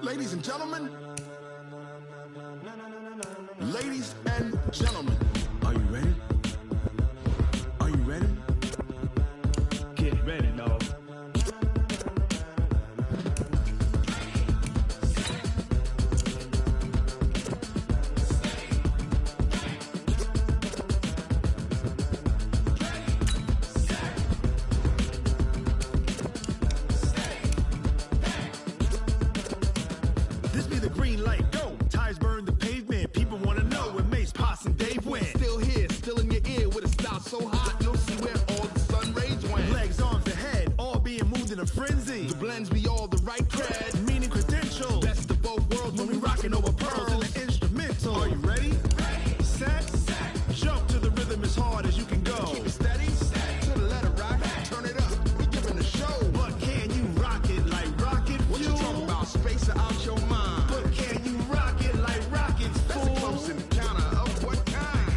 Ladies and gentlemen, ladies and gentlemen, are you ready? Are you ready? Get ready, dog. This be the green light, go. Tires burn the pavement. People wanna know when Mace, Potts, and Dave went. Still here, still in your ear with a style so hot, you'll see where all the sun rays went. Legs, arms, the head, all being moved in a frenzy. The blends be all the right cred, meaning credentials. Best of both worlds when we rockin' over pearls in the instrumental. Are you ready? Set, jump to the rhythm as hard as you can go. Keep it steady, to the letter rock, turn it up, we giving the show. But can you rock it like rocket fuel? What you talking about, space out your mind? But can you rock it like rockets, fool? That's a close encounter of what kind?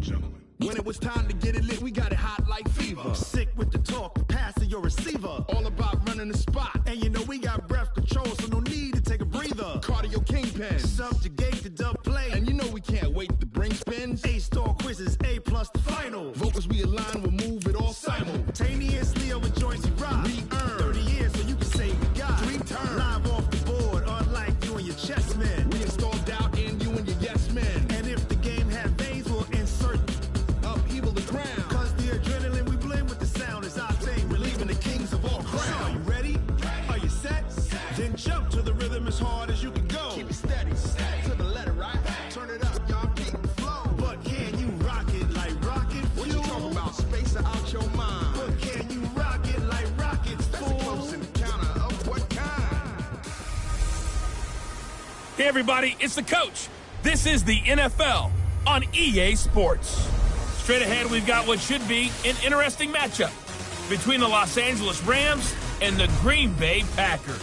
Gentlemen. When it was time to get it lit, we got it hot like fever. Sick with the talk, pass to your receiver. All about running the spot. And you know we got breath control, so no need to take a breather. Cardio kingpin, subjugate the dub play. And you know we can't wait to bring spins. A-star quizzes, A+ the final. Vocals we align, we'll move it all Hey, everybody, it's the coach. This is the NFL on EA Sports. Straight ahead, we've got what should be an interesting matchup between the Los Angeles Rams and the Green Bay Packers.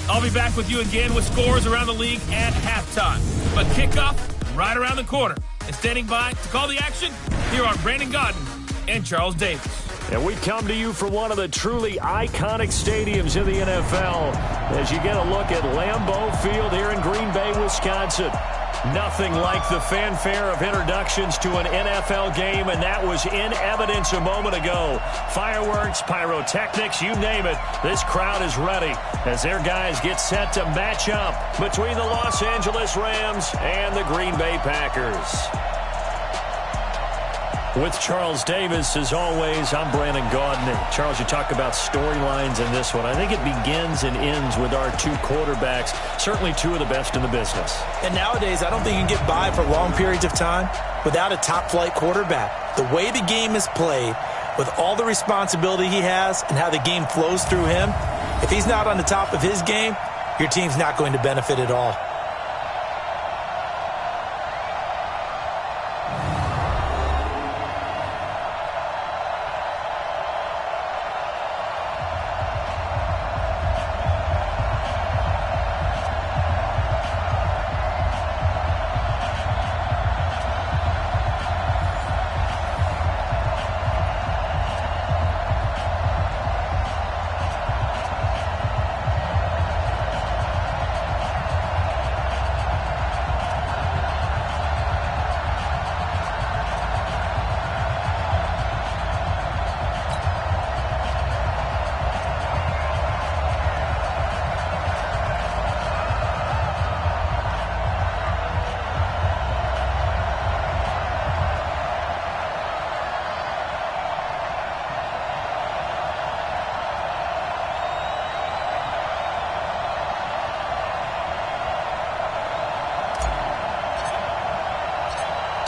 I'll be back with you again with scores around the league at halftime. But kickoff right around the corner. And standing by to call the action, here are Brandon Godden and Charles Davis. And we come to you from one of the truly iconic stadiums in the NFL as you get a look at Lambeau Field here in Green Bay, Wisconsin. Nothing like the fanfare of introductions to an NFL game, and that was in evidence a moment ago. Fireworks, pyrotechnics, you name it. This crowd is ready as their guys get set to match up between the Los Angeles Rams and the Green Bay Packers. With Charles Davis, as always, I'm Brandon Gaudin. Charles, you talk about storylines in this one. I think it begins and ends with our two quarterbacks, certainly two of the best in the business. And nowadays, I don't think you can get by for long periods of time without a top-flight quarterback. The way the game is played, with all the responsibility he has and how the game flows through him, if he's not on the top of his game, your team's not going to benefit at all.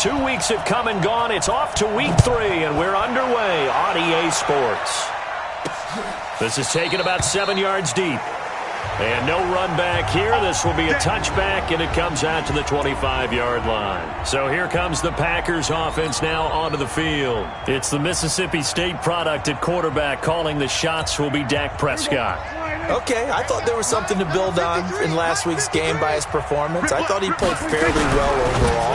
Two weeks have come and gone. It's off to week 3, and we're underway on EA Sports. This is taken about 7 yards deep. And no run back here. This will be a touchback, and it comes out to the 25-yard line. So here comes the Packers offense now onto the field. It's the Mississippi State product at quarterback. Calling the shots will be Dak Prescott. Okay, I thought there was something to build on in last week's game by his performance. I thought he played fairly well overall.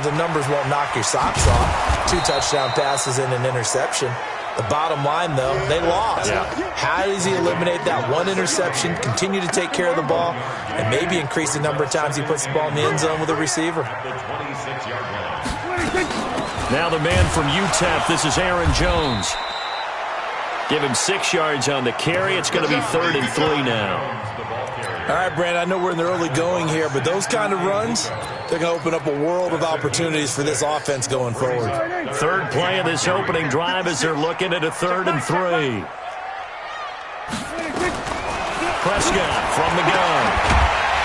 The numbers won't knock your socks off. 2 touchdown passes and an interception. The bottom line, though, they lost. Yeah. How does he eliminate that one interception, continue to take care of the ball, and maybe increase the number of times he puts the ball in the end zone with a receiver? Now the man from UTEP, this is Aaron Jones. Give him 6 yards on the carry. It's going to be 3rd and 3 now. All right, Brandon, I know we're in the early going here, but those kind of runs, they're going to open up a world of opportunities for this offense going forward. Third play of this opening drive as they're looking at a 3rd and 3. Prescott from the gun.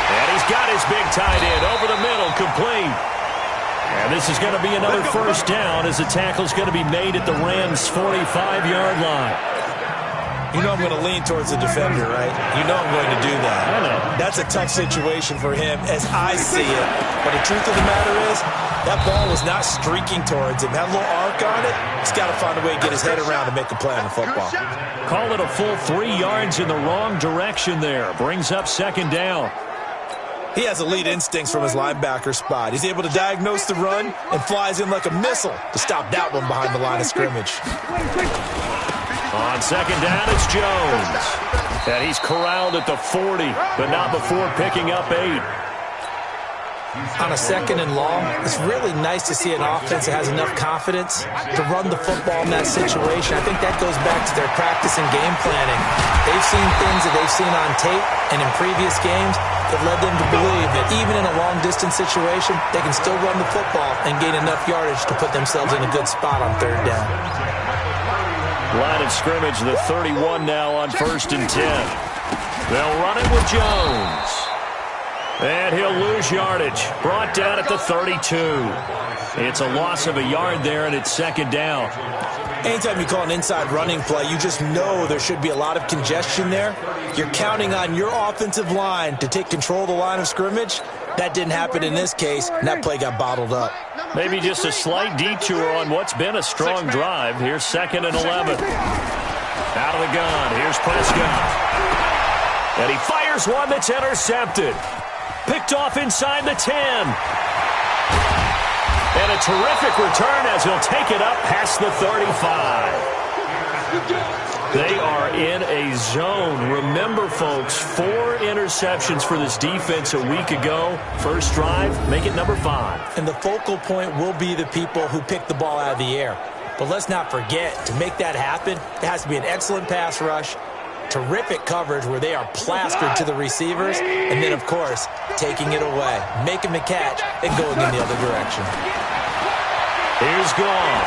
And he's got his big tight end over the middle, complete. And this is going to be another first down as the tackle's going to be made at the Rams' 45-yard line. You know I'm going to lean towards the defender, right? You know I'm going to do that. I know. That's a tough situation for him as I see it. But the truth of the matter is, that ball was not streaking towards him. That little arc on it, he's got to find a way to get his head around and make a play on the football. Call it a full 3 yards in the wrong direction there. Brings up 2nd down. He has elite instincts from his linebacker spot. He's able to diagnose the run and flies in like a missile to stop that one behind the line of scrimmage. On 2nd down, it's Jones. And he's corralled at the 40, but not before picking up 8. On a 2nd and long, it's really nice to see an offense that has enough confidence to run the football in that situation. I think that goes back to their practice and game planning. They've seen things that they've seen on tape and in previous games that led them to believe that even in a long-distance situation, they can still run the football and gain enough yardage to put themselves in a good spot on 3rd down. Line of scrimmage, the 31 now on 1st and 10. They'll run it with Jones. And he'll lose yardage. Brought down at the 32. It's a loss of a yard there, and it's second down. Anytime you call an inside running play, you just know there should be a lot of congestion there. You're counting on your offensive line to take control of the line of scrimmage. That didn't happen in this case, and that play got bottled up. Maybe just a slight detour on what's been a strong drive. Here's 2nd and 11. Out of the gun. Here's Prescott. And he fires one that's intercepted. Picked off inside the 10. And a terrific return as he'll take it up past the 35. They are in a zone. Remember, folks, 4 interceptions for this defense a week ago. First drive, make it number 5. And the focal point will be the people who pick the ball out of the air. But let's not forget, to make that happen, it has to be an excellent pass rush, terrific coverage where they are plastered to the receivers, and then, of course, taking it away, making the catch, and going in the other direction. Here's Gone.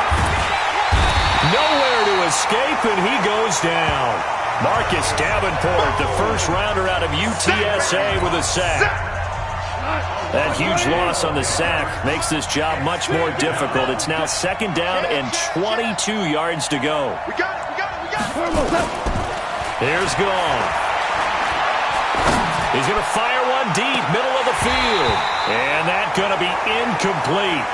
Nowhere to escape, and he goes down. Marcus Davenport, the first rounder out of UTSA with a sack. That huge loss on the sack makes this job much more difficult. It's now 2nd down and 22 yards to go. Here's Gone. He's going to fire one deep, middle of the field. And that's going to be incomplete.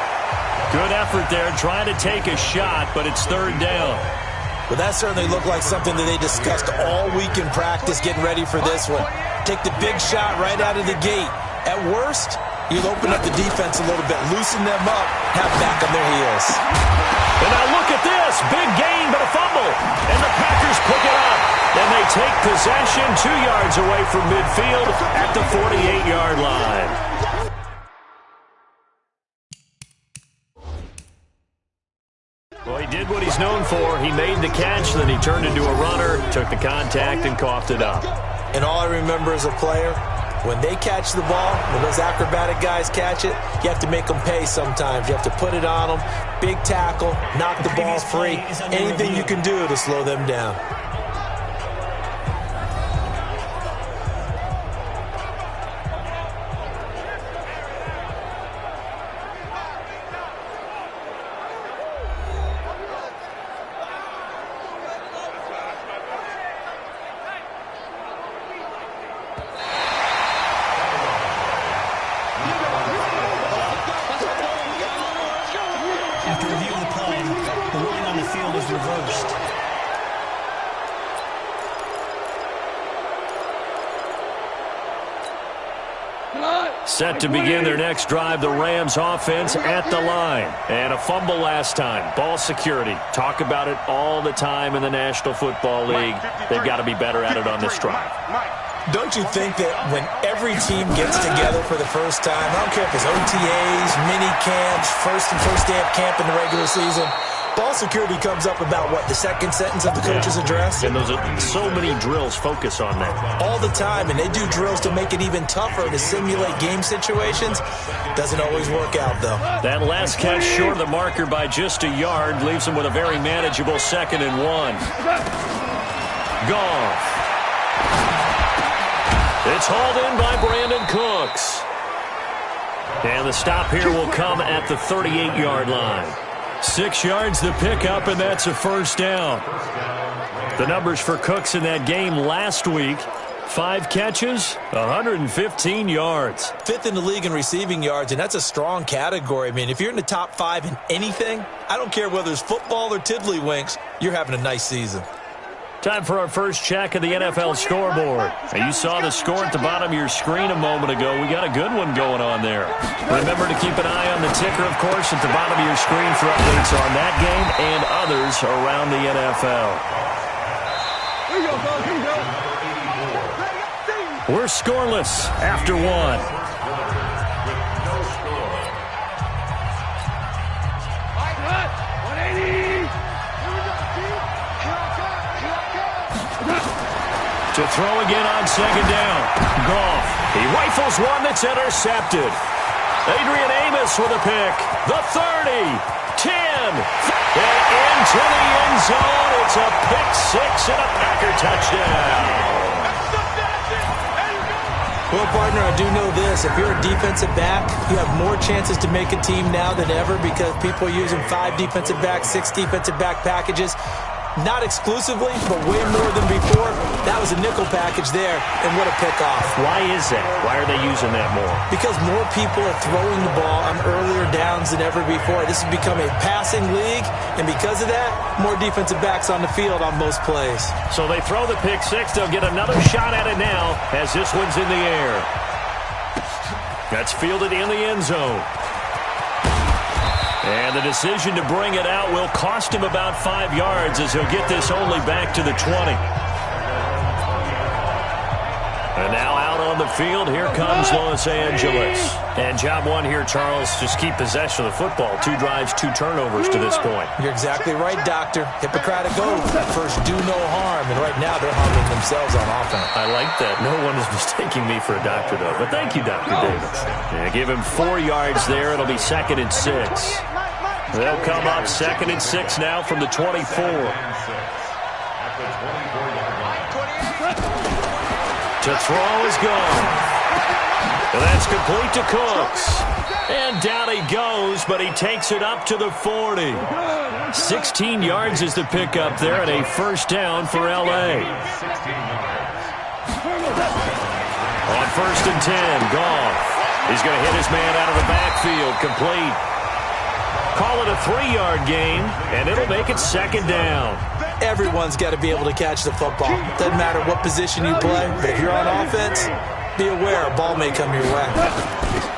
Good effort there, trying to take a shot, but it's 3rd down. Well, that certainly looked like something that they discussed all week in practice, getting ready for this one. Take the big shot right out of the gate. At worst, you'll open up the defense a little bit, loosen them up, have back on their heels. And now look at this. Big gain, but a fumble. And the Packers pick it up. And they take possession 2 yards away from midfield at the 48-yard line. Well, he did what he's known for. He made the catch, then he turned into a runner, took the contact, and coughed it up. And all I remember as a player, when they catch the ball, when those acrobatic guys catch it, you have to make them pay sometimes. You have to put it on them, big tackle, knock the ball free, anything you can do to slow them down. Set to begin their next drive, the Rams offense at the line. And a fumble last time. Ball security. Talk about it all the time in the National Football League. They've got to be better at it on this drive. Don't you think that when every team gets together for the first time, I don't care if it's OTAs, mini camps, first day of camp in the regular season, ball security comes up about, what, the second sentence of the coach's address? And those are so many drills focus on that. All the time, and they do drills to make it even tougher to simulate game situations. Doesn't always work out, though. That last catch short of the marker by just a yard leaves them with a very manageable 2nd and 1. Goff. It's hauled in by Brandon Cooks. And the stop here will come at the 38-yard line. 6 yards to pick up, and that's a first down. The numbers for Cooks in that game last week: 5 catches, 115 yards. 5th in the league in receiving yards, and that's a strong category. I mean, if you're in the top 5 in anything, I don't care whether it's football or tiddlywinks, you're having a nice season. Time for our first check of the NFL scoreboard. Now, you saw the score at the bottom of your screen a moment ago. We got a good one going on there. Remember to keep an eye on the ticker, of course, at the bottom of your screen for updates on that game and others around the NFL. Here you go, bro. Here you go. We're scoreless after 1. To throw again on 2nd down. Goff. He rifles one that's intercepted. Adrian Amos with a pick. The 30. 10. And into the end zone. It's a pick 6 and a Packer touchdown. Well, partner, I do know this. If you're a defensive back, you have more chances to make a team now than ever because people are using 5 defensive backs, 6 defensive back packages. Not exclusively, but way more than before. That was a nickel package there, and what a pickoff. Why is that? Why are they using that more? Because more people are throwing the ball on earlier downs than ever before. This has become a passing league, and because of that, more defensive backs on the field on most plays. So they throw the pick six. They'll get another shot at it now as this one's in the air. That's fielded in the end zone. And the decision to bring it out will cost him about 5 yards as he'll get this only back to the 20. And now out on the field, here comes Los Angeles. And job one here, Charles, just keep possession of the football. 2 drives, 2 turnovers to this point. You're exactly right, Doctor. Hippocratic oath. First, do no harm. And right now, they're harming themselves on offense. I like that. No one is mistaking me for a doctor, though. But thank you, Dr. Davis. Yeah, give him 4 yards there. It'll be 2nd and 6. They'll come up 2nd and 6 now from the 24. To throw is gone. And that's complete to Cooks. And down he goes, but he takes it up to the 40. 16 yards is the pickup there and a first down for L.A. On 1st and 10, Goff. He's going to hit his man out of the backfield, complete. Call it a 3-yard gain, and it'll make it 2nd down. Everyone's got to be able to catch the football. Doesn't matter what position you play, but if you're on offense, be aware a ball may come your way.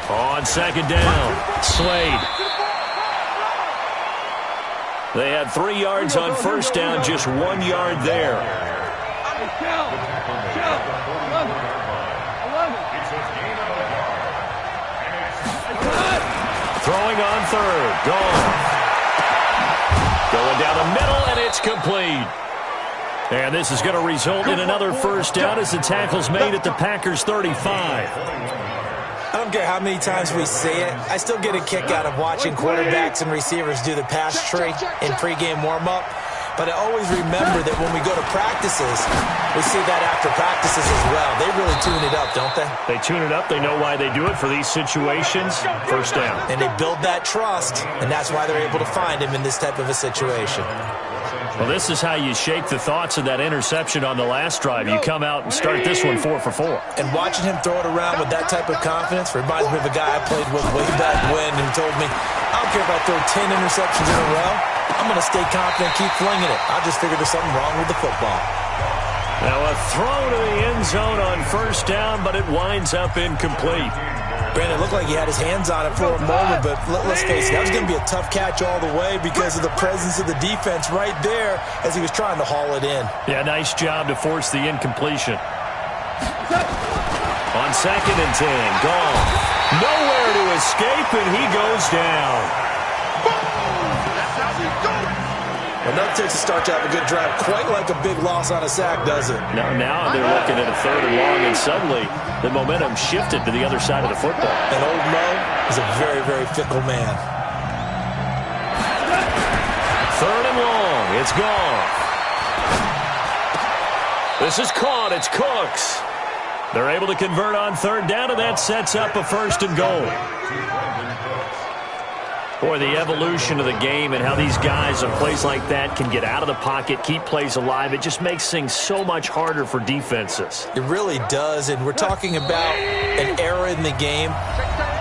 On 2nd down, Slade. They had 3 yards on first down, just 1 yard there. Throwing on 3rd, Goff. Going down the middle, and it's complete. And this is going to result in another first down as the tackle's made at the Packers' 35. I don't care how many times we say it, I still get a kick out of watching quarterbacks and receivers do the pass tree in pregame warm-up. But I always remember that when we go to practices, we see that after practices as well. They really tune it up, don't they? They tune it up. They know why they do it for these situations. First down. And they build that trust, and that's why they're able to find him in this type of a situation. Well, this is how you shake the thoughts of that interception on the last drive. You come out and start this one 4 for 4. And watching him throw it around with that type of confidence reminds me of a guy I played with way back when who told me, I don't care if I throw 10 interceptions in a row. I'm going to stay confident, keep flinging it. I just figured there's something wrong with the football. Now a throw to the end zone on first down, but it winds up incomplete. Brandon, it looked like he had his hands on it for a moment, but let's face it, that was going to be a tough catch all the way because of the presence of the defense right there as he was trying to haul it in. Yeah, nice job to force the incompletion. On 2nd and 10, Goff. Nowhere to escape, and he goes down. Well, nothing takes a start to have a good drive, quite like a big loss on a sack, does it? Now they're looking at a 3rd and long, and suddenly the momentum shifted to the other side of the football. And old Mo is a very, very fickle man. 3rd and long. It's gone. This is caught. It's Cooks. They're able to convert on 3rd down, and that sets up a 1st and goal. Boy, the evolution of the game and how these guys on plays like that can get out of the pocket, keep plays alive, it just makes things so much harder for defenses. It really does, and we're talking about an era in the game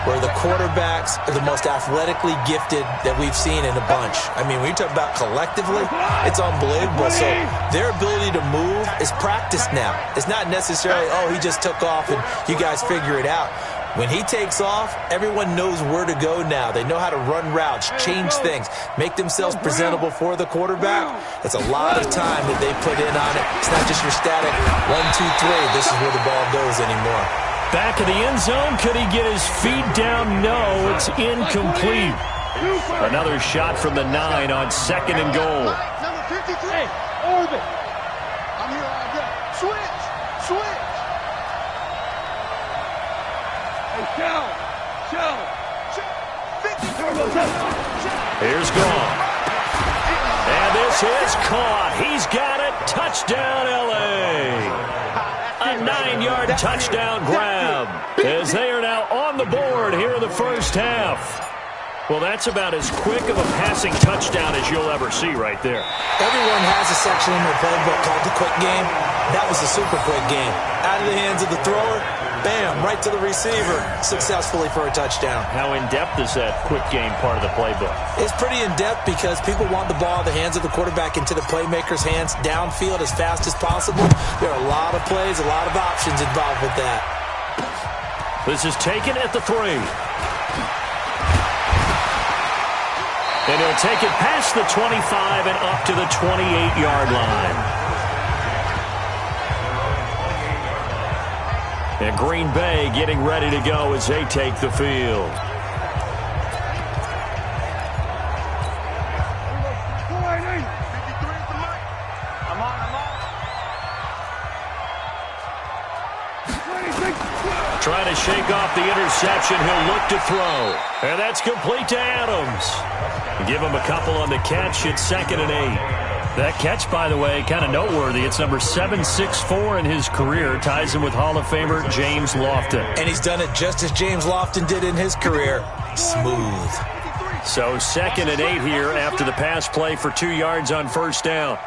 where the quarterbacks are the most athletically gifted that we've seen in a bunch. I mean, when you talk about collectively, it's unbelievable. So their ability to move is practiced now. It's not necessarily, oh, he just took off and you guys figure it out. When he takes off, everyone knows where to go now. They know how to run routes, change things, make themselves presentable for the quarterback. That's a lot of time that they put in on it. It's not just your static 1, 2, 3. This is where the ball goes anymore. Back in the end zone. Could he get his feet down? No, it's incomplete. Another shot from the 9 on 2nd and goal. Number 53, Orbit. I'm here all day. Switch. Here's Goff. And this is caught. He's got it. Touchdown, L.A. 109-yard touchdown grab as they are now on the board here in the first half. Well, that's about as quick of a passing touchdown as you'll ever see right there. Everyone has a section in their playbook called the quick game. That was a super quick game. Out of the hands of the thrower, bam, right to the receiver, successfully for a touchdown. How in-depth is that quick game part of the playbook? It's pretty in-depth because people want the ball in the hands of the quarterback into the playmaker's hands downfield as fast as possible. There are a lot of plays, a lot of options involved with that. This is taken at the 3. And he'll take it past the 25 and up to the 28-yard line. And Green Bay getting ready to go as they take the field. Trying to shake off the interception. He'll look to throw. And that's complete to Adams. Give him a couple on the catch. It's 2nd and 8. That catch, by the way, kind of noteworthy. It's number 764 in his career. Ties him with Hall of Famer James Lofton. And he's done it just as James Lofton did in his career. Smooth. So 2nd and 8 here after the pass play for 2 yards on first down.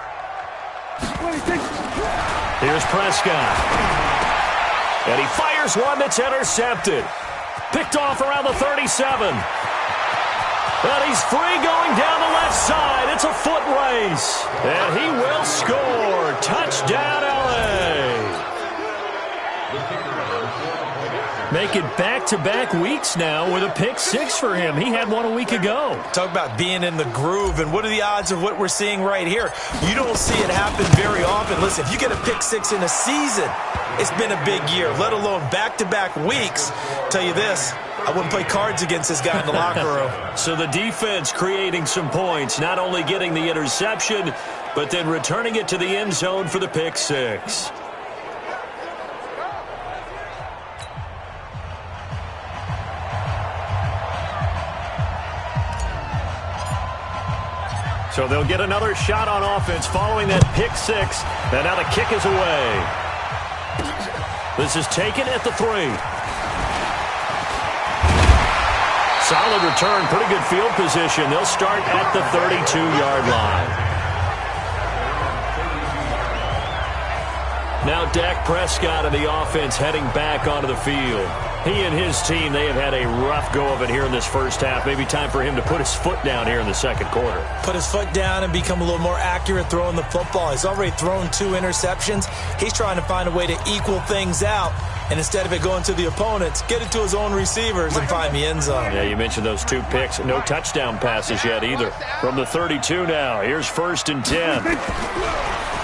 Here's Prescott. And he fires one that's intercepted. Picked off around the 37. And he's free going down the left side. It's a foot race. And he will score. Touchdown, L.A. Make it back-to-back weeks now with a pick 6 for him. He had one a week ago. Talk about being in the groove, and what are the odds of what we're seeing right here? You don't see it happen very often. Listen, if you get a pick 6 in a season, it's been a big year, let alone back-to-back weeks. Tell you this, I wouldn't play cards against this guy in the locker room. So the defense creating some points, not only getting the interception, but then returning it to the end zone for the pick 6. So they'll get another shot on offense following that pick 6. And now the kick is away. This is taken at the 3. Solid return, pretty good field position. They'll start at the 32-yard line. Now Dak Prescott and the offense heading back onto the field. He and his team, they have had a rough go of it here in this first half. Maybe time for him to put his foot down here in the second quarter. Put his foot down and become a little more accurate throwing the football. He's already thrown 2 interceptions. He's trying to find a way to equal things out. And instead of it going to the opponents, get it to his own receivers and find the end zone. Yeah, you mentioned those 2 picks. No touchdown passes yet either. From the 32 now, here's 1st and 10.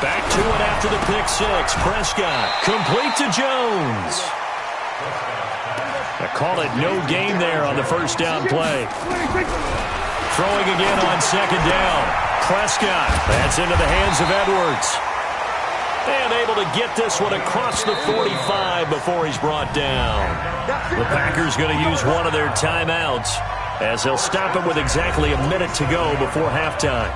Back to it after the pick 6. Prescott complete to Jones. I call it no gain there on the first down play. Throwing again on 2nd down. Prescott, that's into the hands of Edwards. And able to get this one across the 45 before he's brought down. The Packers going to use one of their timeouts as they'll stop him with exactly a minute to go before halftime.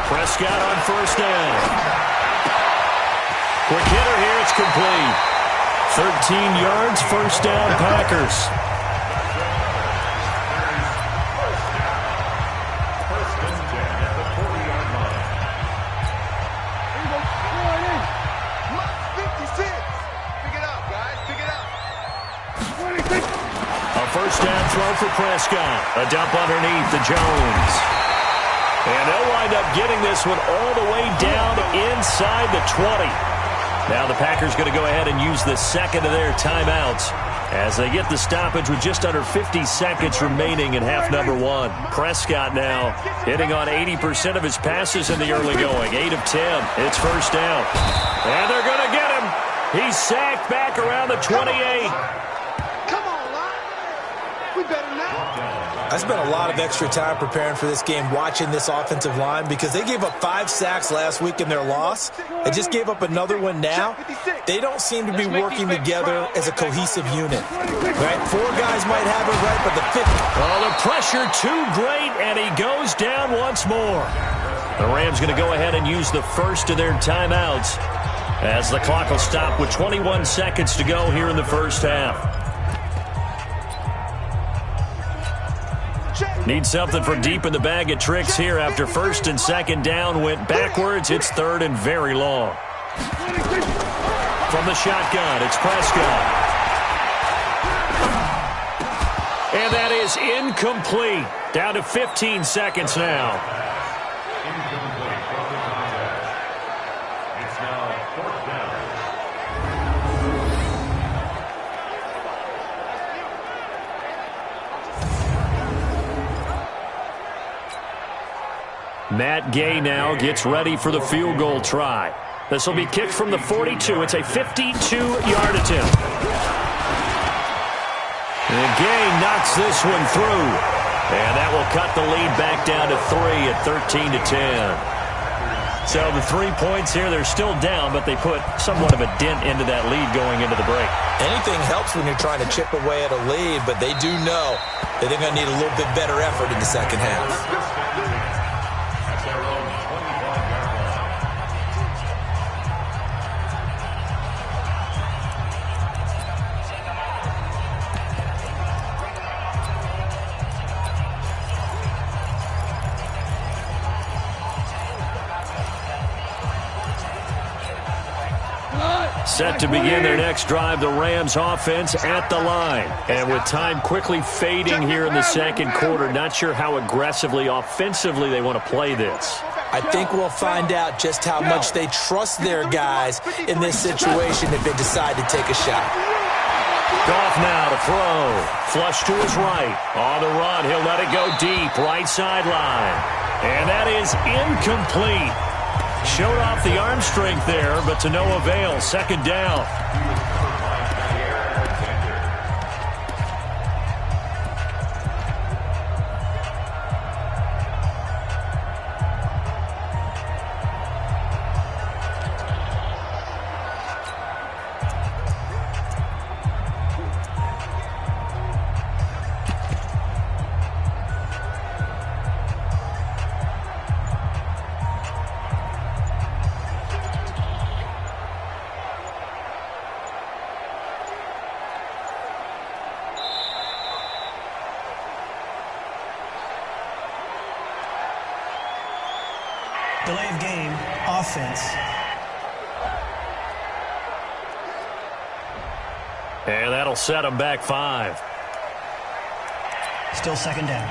Prescott on first down. Quick hitter here, it's complete. 13 yards, first down, Packers. A first down throw for Prescott. A dump underneath to Jones. And they'll wind up getting this one all the way down inside the 20. Now the Packers going to go ahead and use the second of their timeouts as they get the stoppage with just under 50 seconds remaining in half number 1. Prescott now hitting on 80% of his passes in the early going. 8 of 10. It's first down. And they're going to get him. He's sacked back around the 28. be better now. I spent a lot of extra time preparing for this game watching this offensive line because they gave up 5 sacks last week in their loss. They just gave up another one now. They don't seem to be working together as a cohesive unit. Right? 4 guys might have it right, but the 5th... Oh, the pressure too great, and he goes down once more. The Rams going to go ahead and use the first of their timeouts as the clock will stop with 21 seconds to go here in the first half. Need something for deep in the bag of tricks here after first and second down went backwards. It's third and very long. From the shotgun, it's Prescott. And that is incomplete. Down to 15 seconds now. Incomplete from the contest. It's now 4th down. Matt Gay now gets ready for the field goal try. This will be kicked from the 42. It's a 52-yard attempt. And Gay knocks this one through. And that will cut the lead back down to 3 at 13-10. So the 3 points here, they're still down, but they put somewhat of a dent into that lead going into the break. Anything helps when you're trying to chip away at a lead, but they do know that they're going to need a little bit better effort in the second half. Set to begin their next drive, the Rams offense at the line. And with time quickly fading here in the second quarter, not sure how aggressively, offensively they want to play this. I think we'll find out just how much they trust their guys in this situation if they decide to take a shot. Goff now to throw. Flush to his right. On the run, he'll let it go deep, right sideline. And that is incomplete. Showed off the arm strength there, but to no avail. Second down. Delay of game, offense. And that'll set them back 5. Still second down.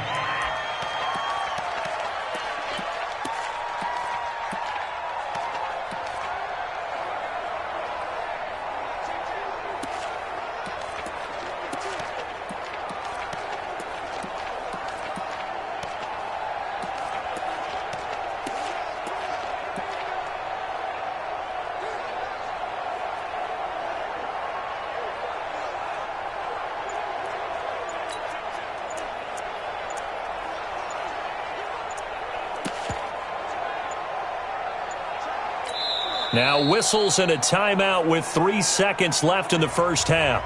Now whistles and a timeout with 3 seconds left in the first half.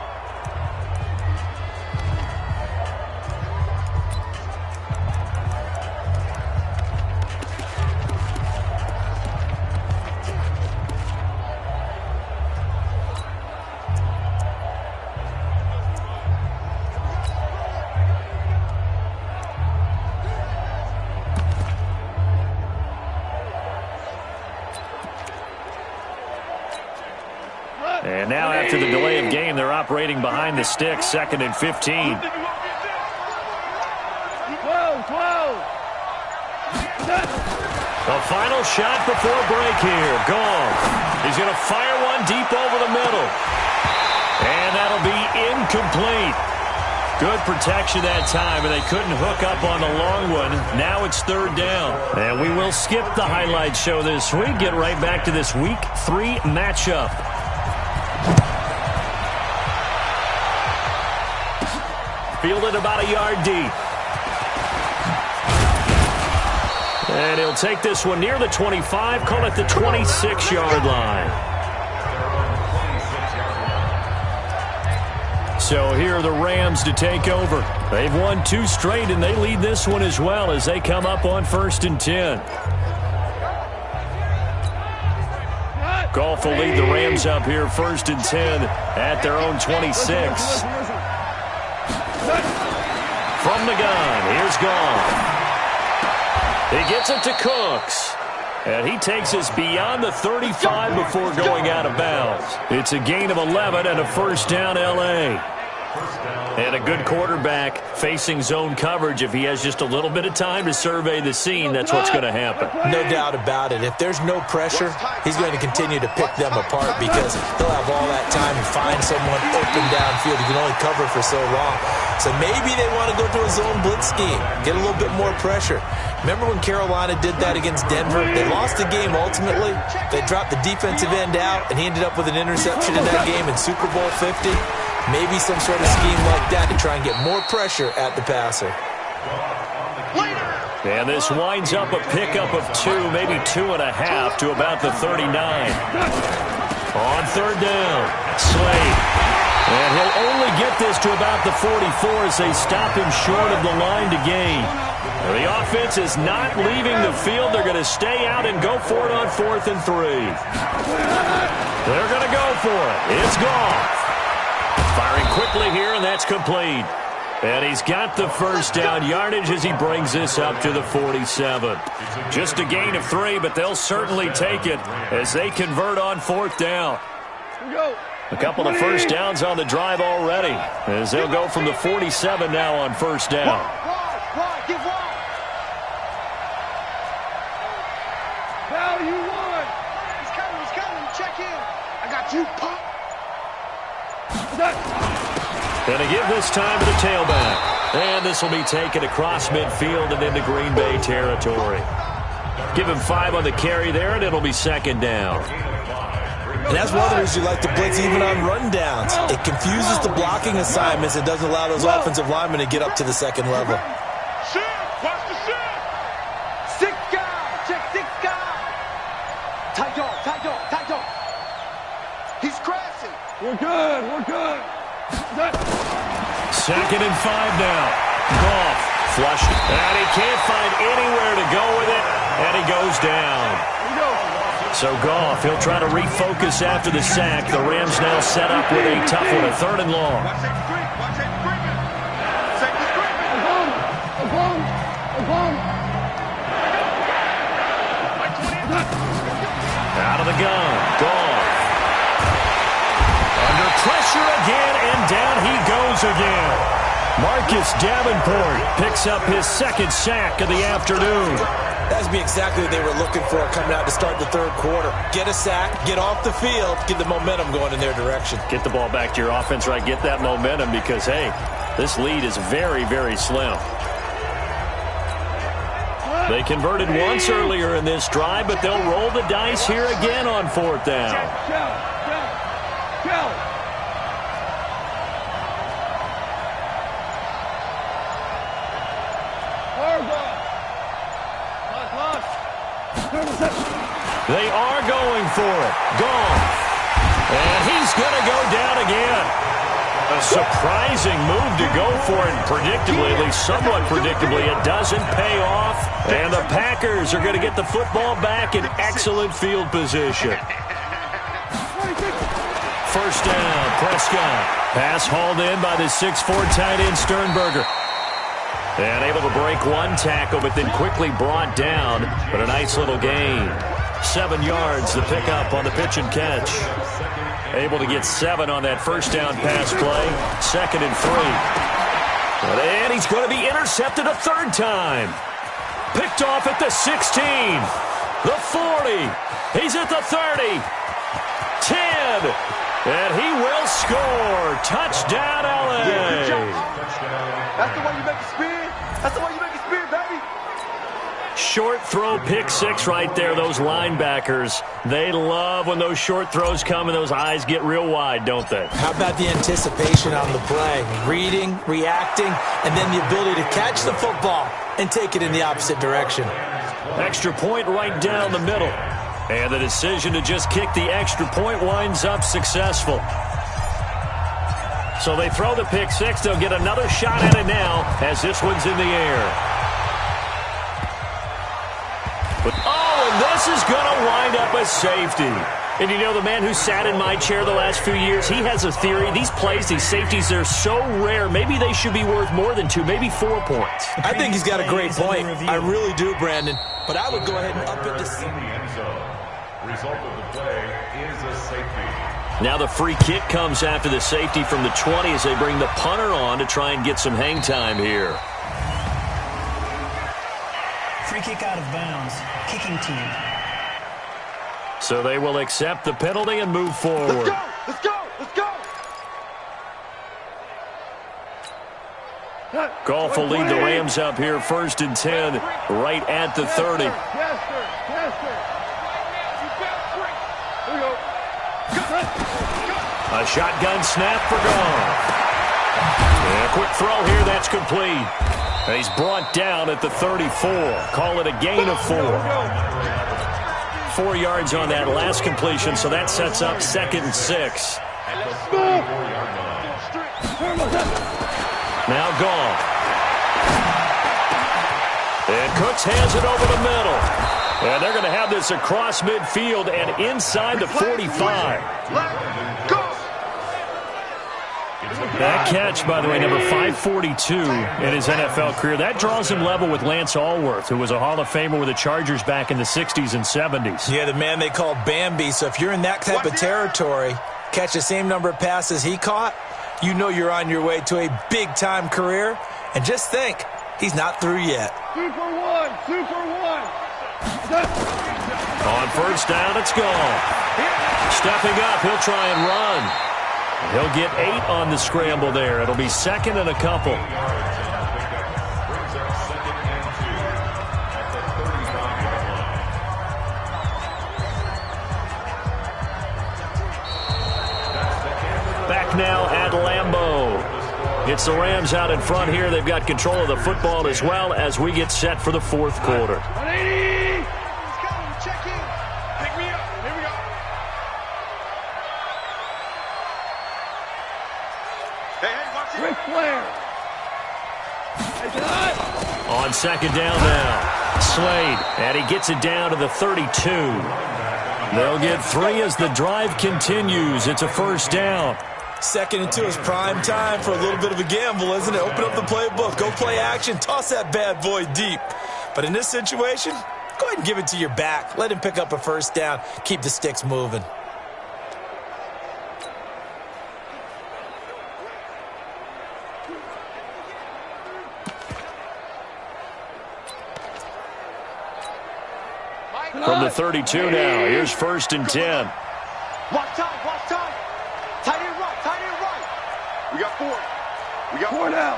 And now after the delay of game, they're operating behind the sticks, 2nd and 15. The final shot before break here. Gone. He's going to fire one deep over the middle. And that'll be incomplete. Good protection that time, and they couldn't hook up on the long one. Now it's 3rd down. And we will skip the highlight show this week. Get right back to this Week 3 matchup. fielded about a yard deep. And he'll take this one near the 25, call it the 26-yard line. So here are the Rams to take over. They've won 2 straight, and they lead this one as well as they come up on 1st and 10. Goff will lead the Rams up here 1st and 10 at their own 26. From the gun, here's Goff. He gets it to Cooks. And he takes us beyond the 35 before going out of bounds. It's a gain of 11 and a first down L.A. And a good quarterback facing zone coverage. If he has just a little bit of time to survey the scene, that's what's going to happen. No doubt about it. If there's no pressure, he's going to continue to pick them apart because he'll have all that time to find someone open downfield. He can only cover for so long. So maybe they want to go to a zone blitz scheme, get a little bit more pressure. Remember when Carolina did that against Denver? They lost the game ultimately. They dropped the defensive end out, and he ended up with an interception in that game in Super Bowl 50. Maybe some sort of scheme like that to try and get more pressure at the passer. And this winds up a pickup of 2, maybe 2.5 to about the 39. On 3rd down, Slade. And he'll only get this to about the 44 as they stop him short of the line to gain. The offense is not leaving the field. They're going to stay out and go for it on 4th and 3. They're going to go for it. It's Goff. Firing quickly here, and that's complete. And he's got the first down yardage as he brings this up to the 47. Just a gain of 3, but they'll certainly take it as they convert on 4th down. A couple of first downs on the drive already as they'll go from the 47 now on 1st down. Value 1. He's coming. Check in. I got you, pop. Going to give this time to the tailback. And this will be taken across midfield and into Green Bay territory. Give him 5 on the carry there, and it'll be 2nd down. And that's one of the reasons you like to blitz even on rundowns. It confuses the blocking assignments. It doesn't allow those offensive linemen to get up to the 2nd level. Watch the shit. 6 guys. Check 6 guys. Tight dog. He's crashing. We're good. 2nd and 5 now. Goff flushed. And he can't find anywhere to go with it. And he goes down. So Goff, he'll try to refocus after the sack. The Rams now set up with a tough one, a 3rd and long. Out of the gun, Goff. Under pressure again, and down he goes again. Marcus Davenport picks up his 2nd sack of the afternoon. That's be exactly what they were looking for coming out to start the 3rd quarter. Get a sack, get off the field, get the momentum going in their direction. Get the ball back to your offense, right? Get that momentum because, hey, this lead is very, very slim. They converted once earlier in this drive, but they'll roll the dice here again on 4th down. They are going for it. Goff. And he's going to go down again. A surprising move to go for it. Predictably, at least somewhat predictably, it doesn't pay off. And the Packers are going to get the football back in excellent field position. 1st down, Prescott. Pass hauled in by the 6'4" tight end Sternberger. And able to break 1 tackle, but then quickly brought down. But a nice little gain. 7 yards, the pickup on the pitch and catch. Able to get 7 on that 1st down pass play. 2nd and 3. And he's going to be intercepted a 3rd time. Picked off at the 16. The 40. He's at the 30. 10. And he will score. Touchdown, L.A. That's the way you make a spin. That's the way you make a spin, baby. short throw pick six right there, those linebackers. They love when those short throws come and those eyes get real wide, don't they? How about the anticipation on the play? Reading, reacting, and then the ability to catch the football and take it in the opposite direction. Extra point right down the middle. And the decision to just kick the extra point winds up successful. So they throw the pick six. They'll get another shot at it now as this one's in the air. Oh, and this is going to wind up a safety. And you know, the man who sat in my chair the last few years, he has a theory. These plays, these safeties, they're so rare. Maybe they should be worth more than 2, maybe 4 points. I think he's got a great point. I really do, Brandon. But I would go ahead and up it to 7. Result of the play is a safety. Now the free kick comes after the safety from the 20 as they bring the punter on to try and get some hang time here. Free kick out of bounds. Kicking team. So they will accept the penalty and move forward. Let's go! Let's go! Let's go! Goff will lead the Rams up here 1st and 10 right at the 30. Yes, sir. Yes, sir. Here we go. A shotgun snap for Goff. And a quick throw here, that's complete. And he's brought down at the 34. Call it a gain of 4. 4 yards on that last completion, so that sets up 2nd and 6. Now Goff. And Cooks hands it over the middle. And they're going to have this across midfield and inside the 45. That catch, by the way, number 542 in his NFL career. That draws him level with Lance Allworth, who was a Hall of Famer with the Chargers back in the 60s and 70s. Yeah, the man they call Bambi. So if you're in that type of territory, catch the same number of passes he caught, you know you're on your way to a big-time career. And just think, he's not through yet. Super one. On 1st down, it's Goff. Stepping up, he'll try and run. He'll get 8 on the scramble there. It'll be 2nd and a couple. Back now at Lambeau. It's the Rams out in front here. They've got control of the football as well as we get set for the 4th quarter. 180! Check in. Pick me up. Here we go. Hey, watch it. Ric Flair. On 2nd down now, Slade, and he gets it down to the 32. They'll get 3 as the drive continues. It's a 1st down. 2nd and 2 is prime time for a little bit of a gamble, isn't it? Open up the playbook, go play action, toss that bad boy deep. But in this situation, go ahead and give it to your back. Let him pick up a 1st down. Keep the sticks moving. From the 32 now, here's 1st and 10. Watch time. Tight end right. We got 4. We got 4 now.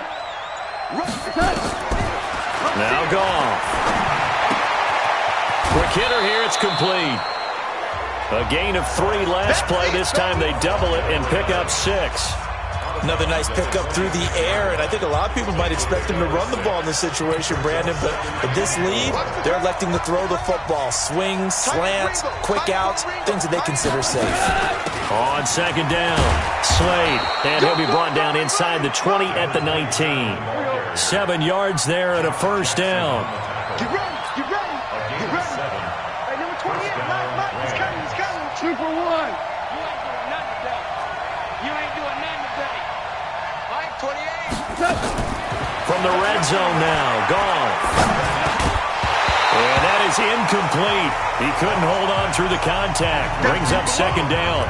Now Goff. Quick hitter here, it's complete. A gain of 3 last play. This time they double it and pick up 6. Another nice pickup through the air, and I think a lot of people might expect him to run the ball in this situation, Brandon, but with this lead, they're electing to throw the football. Swings, slants, quick outs, things that they consider safe. On 2nd down, Slade, and he'll be brought down inside the 20 at the 19. 7 yards there and a 1st down. Get ready. Hey, number 28, he's coming. Super one. You ain't doing nothing today. I'm 28. From the red zone now, Goff. And that is incomplete. He couldn't hold on through the contact. Brings up 2nd down.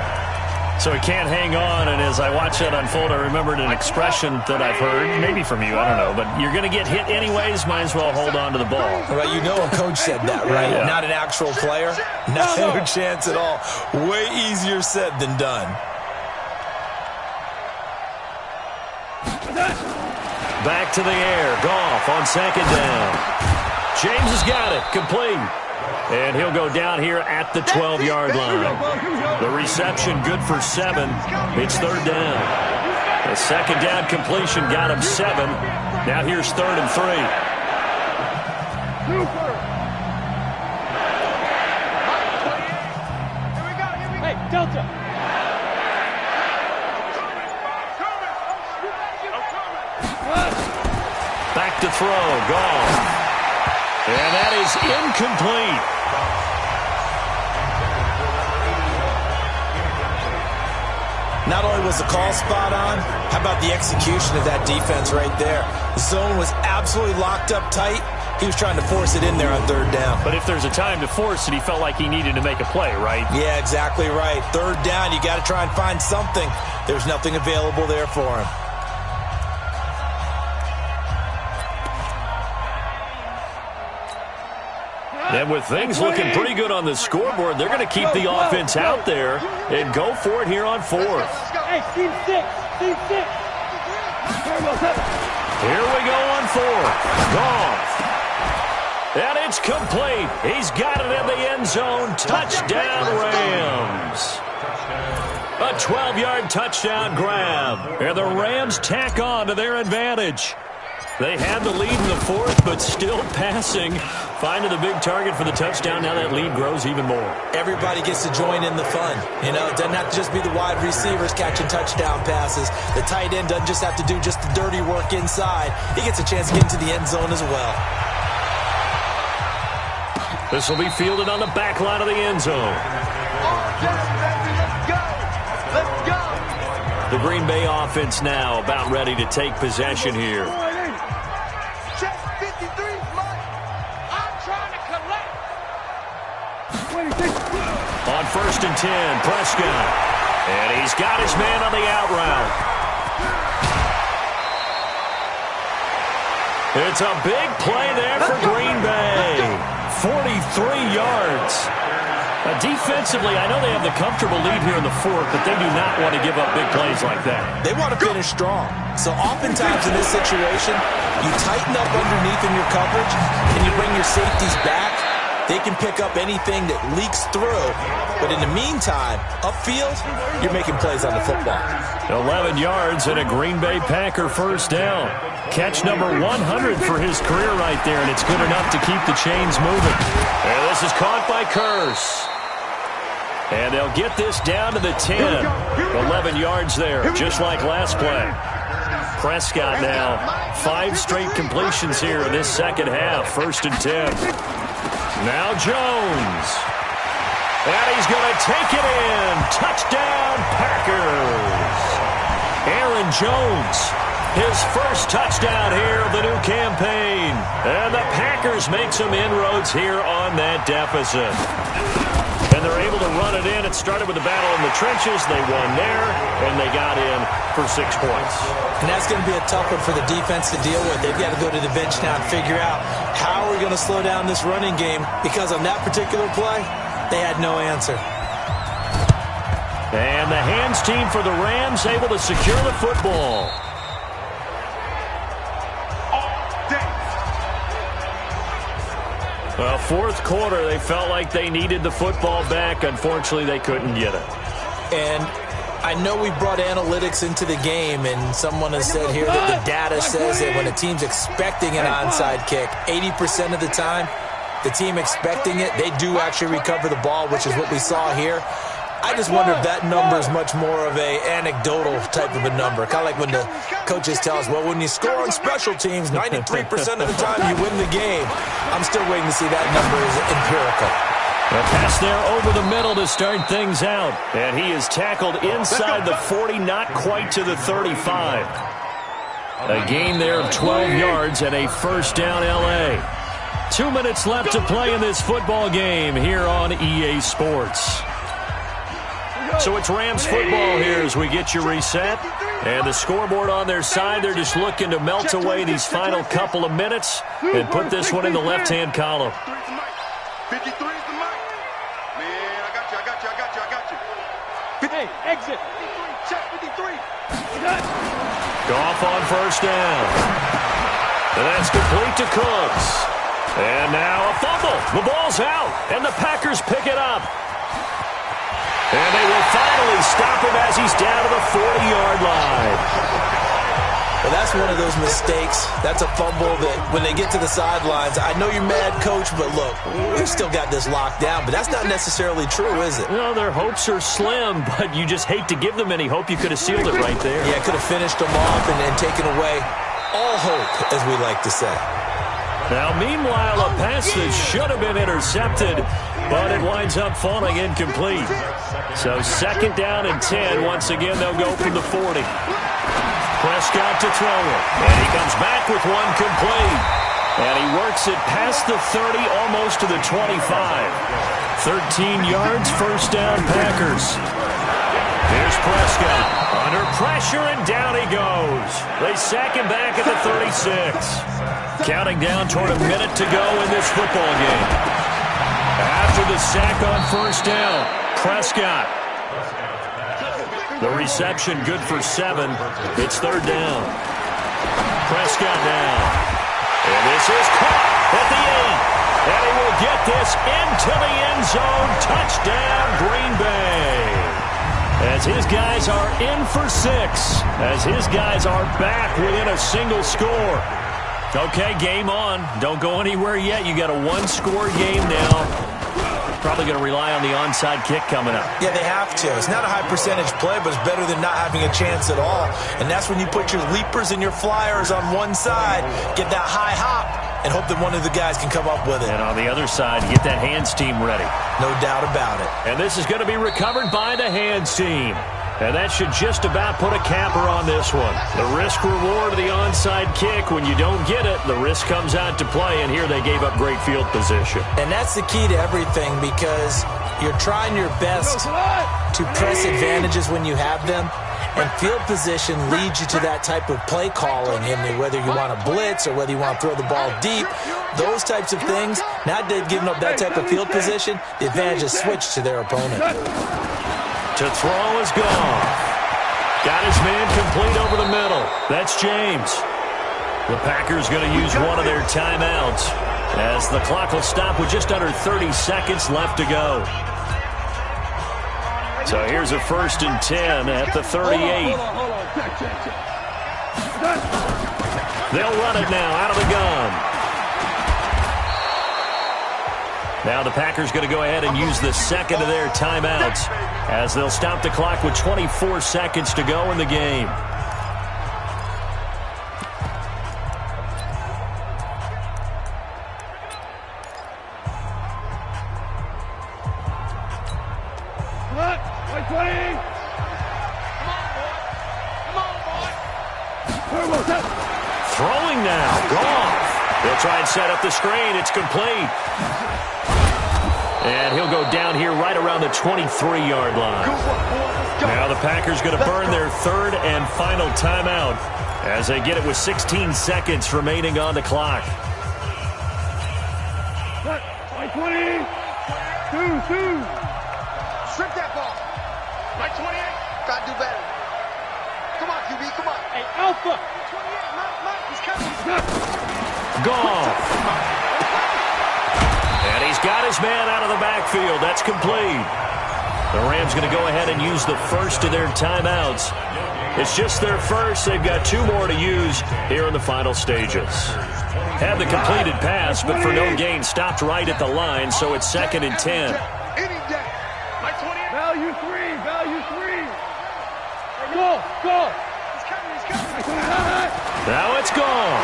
So he can't hang on, and as I watch that unfold, I remembered an expression that I've heard, maybe from you, I don't know, but you're going to get hit anyways, might as well hold on to the ball. Well, you know a coach said that, right? Yeah. Not an actual player. Not a chance at all. Way easier said than done. Back to the air. Goff on 2nd down. James has got it. Complete. And he'll go down here at the 12-yard line. The reception good for 7. It's 3rd down. The 2nd down completion got him 7. Now here's 3rd and 3. Hey, Delta. Back to throw. Gone. And that is incomplete. Not only was the call spot on, how about the execution of that defense right there? The zone was absolutely locked up tight. He was trying to force it in there on 3rd down. But if there's a time to force it, he felt like he needed to make a play, right? Yeah, exactly right. 3rd down, you got to try and find something. There's nothing available there for him. And with things looking pretty good on the scoreboard, they're going to keep the offense out there and go for it here on 4th. Hey, team 6. Team 6. Here we go on 4th. Gone. And it's complete. He's got it in the end zone. Touchdown, Rams. A 12-yard touchdown grab. And the Rams tack on to their advantage. They had the lead in the 4th, but still passing. Finding the big target for the touchdown. Now that lead grows even more. Everybody gets to join in the fun. You know, it doesn't have to just be the wide receivers catching touchdown passes. The tight end doesn't just have to do just the dirty work inside. He gets a chance to get into the end zone as well. This will be fielded on the back line of the end zone. Let's go. The Green Bay offense now about ready to take possession here. Check 53, Mike. I'm trying to collect. On 1st and 10, Prescott. And he's got his man on the out route. It's a big play there for Green Bay. 43 yards. Defensively, I know they have the comfortable lead here in the 4th, but they do not want to give up big plays like that. They want to finish strong. So oftentimes in this situation, you tighten up underneath in your coverage, and you bring your safeties back. They can pick up anything that leaks through. But in the meantime, upfield, you're making plays on the football. 11 yards and a Green Bay Packer 1st down. Catch number 100 for his career right there, and it's good enough to keep the chains moving. And this is caught by Curse. And they'll get this down to the 10. 11 yards there, just like last play. Prescott now, 5 straight completions here in this 2nd half. 1st and 10. Now Jones. And he's going to take it in. Touchdown, Packers. Aaron Jones, his first touchdown here of the new campaign. And the Packers make some inroads here on that deficit. And they're able to run it in. It started with the battle in the trenches. They won there, and they got in for 6 points. And that's going to be a tough one for the defense to deal with. They've got to go to the bench now and figure out how we're going to slow down this running game, because on that particular play, they had no answer. And the hands team for the Rams able to secure the football. Well, 4th quarter, they felt like they needed the football back. Unfortunately, they couldn't get it. And I know we brought analytics into the game, and someone has said here that the data says that when a team's expecting an onside kick, 80% of the time, the team expecting it, they do actually recover the ball, which is what we saw here. I just wonder if that number is much more of a anecdotal type of a number. Kind of like when the coaches tell us, well, when you score on special teams, 93% of the time you win the game. I'm still waiting to see that number is empirical. A pass there over the middle to start things out. And he is tackled inside the 40, not quite to the 35. A gain there of 12 yards and a 1st down L.A. 2 minutes left to play in this football game here on EA Sports. So it's Rams football here as we get you reset. And the scoreboard on their side, they're just looking to melt away these final couple of minutes and put this one in the left-hand column. 53 is the mic. Man, I got you. Hey, exit. 53, check 53. Goff on 1st down. And that's complete to Cooks. And now a fumble. The ball's out, and the Packers pick it up. And they will finally stop him as he's down to the 40-yard line. Well, that's one of those mistakes. That's a fumble that when they get to the sidelines, I know you're mad, Coach, but look, we've still got this locked down. But that's not necessarily true, is it? Well, their hopes are slim, but you just hate to give them any hope. You could have sealed it right there. Yeah, could have finished them off and taken away all hope, as we like to say. Now, meanwhile, a pass that should have been intercepted, but it winds up falling incomplete. So 2nd down and 10. Once again, they'll go from the 40. Prescott to throw it, and he comes back with one complete. And he works it past the 30, almost to the 25. 13 yards, 1st down, Packers. Here's Prescott. Under pressure, and down he goes. They sack him back at the 36. Counting down toward a minute to go in this football game. After the sack on 1st down, Prescott. The reception good for 7. It's 3rd down. Prescott down. And this is caught at the 8. And he will get this into the end zone. Touchdown, Green Bay. As his guys are in for 6. As his guys are back within a single score. Okay, game on. Don't go anywhere yet. You got a 1-score game now. Probably going to rely on the onside kick coming up. Yeah, they have to. It's not a high percentage play, but it's better than not having a chance at all. And that's when you put your leapers and your flyers on one side, get that high hop, and hope that one of the guys can come up with it. And on the other side, get that hands team ready. No doubt about it. And this is going to be recovered by the hands team. And that should just about put a capper on this one. The risk-reward of the onside kick, when you don't get it, the risk comes out to play, and here they gave up great field position. And that's the key to everything, because you're trying your best to press advantages when you have them, and field position leads you to that type of play calling, and whether you want to blitz or whether you want to throw the ball deep, those types of things, now they've given up that type of field position, the advantage is switched to their opponent. To throw is gone. Got his man complete over the middle. That's James. The Packers going to use one of their timeouts as the clock will stop with just under 30 seconds left to go. So here's a 1st and 10 at the 38. They'll run it now out of the gun. Now the Packers going to go ahead and use the 2nd of their timeouts as they'll stop the clock with 24 seconds to go in the game. Throwing now, Goff. They'll try and set up the screen. It's complete. And he'll go down here right around the 23-yard line. Now the Packers going to burn their 3rd and final timeout as they get it with 16 seconds remaining on the clock. 20. 2. Strip that ball. Right 28. Gotta do better. Come on, QB, come on. Hey, Alpha. 28, he's coming. Goff. And he's got his man out of the backfield. That's complete. The Rams going to go ahead and use the 1st of their timeouts. It's just their 1st. They've got 2 more to use here in the final stages. Had the completed pass, but for no gain, stopped right at the line, so it's 2nd and 10. Value 3. Go. He's coming. Now it's gone.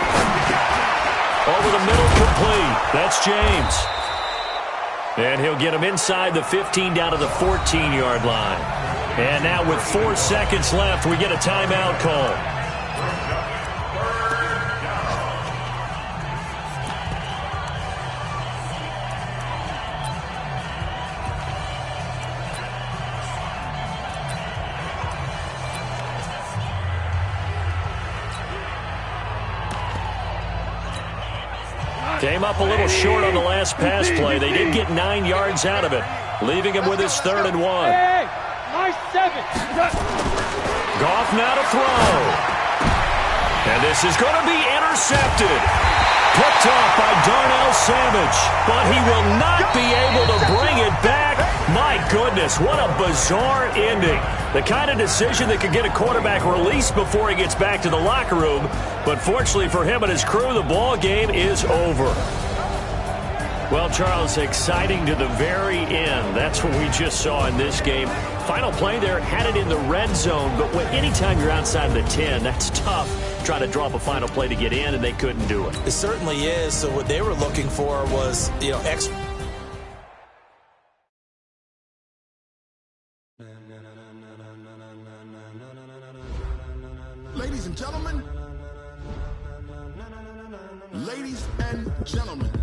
Over the middle, complete. That's James. And he'll get him inside the 15 down to the 14-yard line. And now with 4 seconds left, we get a timeout call. Came up a little short on the last pass play. They did get 9 yards out of it, leaving him with his 3rd and 1. Hey, my 7. Goff now to throw. And this is going to be intercepted. Picked off by Darnell Savage, but he will not be able to bring it back. My goodness, what a bizarre ending. The kind of decision that could get a quarterback released before he gets back to the locker room. But fortunately for him and his crew, the ball game is over. Well, Charles, exciting to the very end. That's what we just saw in this game. Final play there, had it in the red zone, but anytime you're outside of the 10, that's tough. Trying to drop a final play to get in, and they couldn't do it. It certainly is. So what they were looking for was, extra. Ladies and gentlemen. Ladies and gentlemen.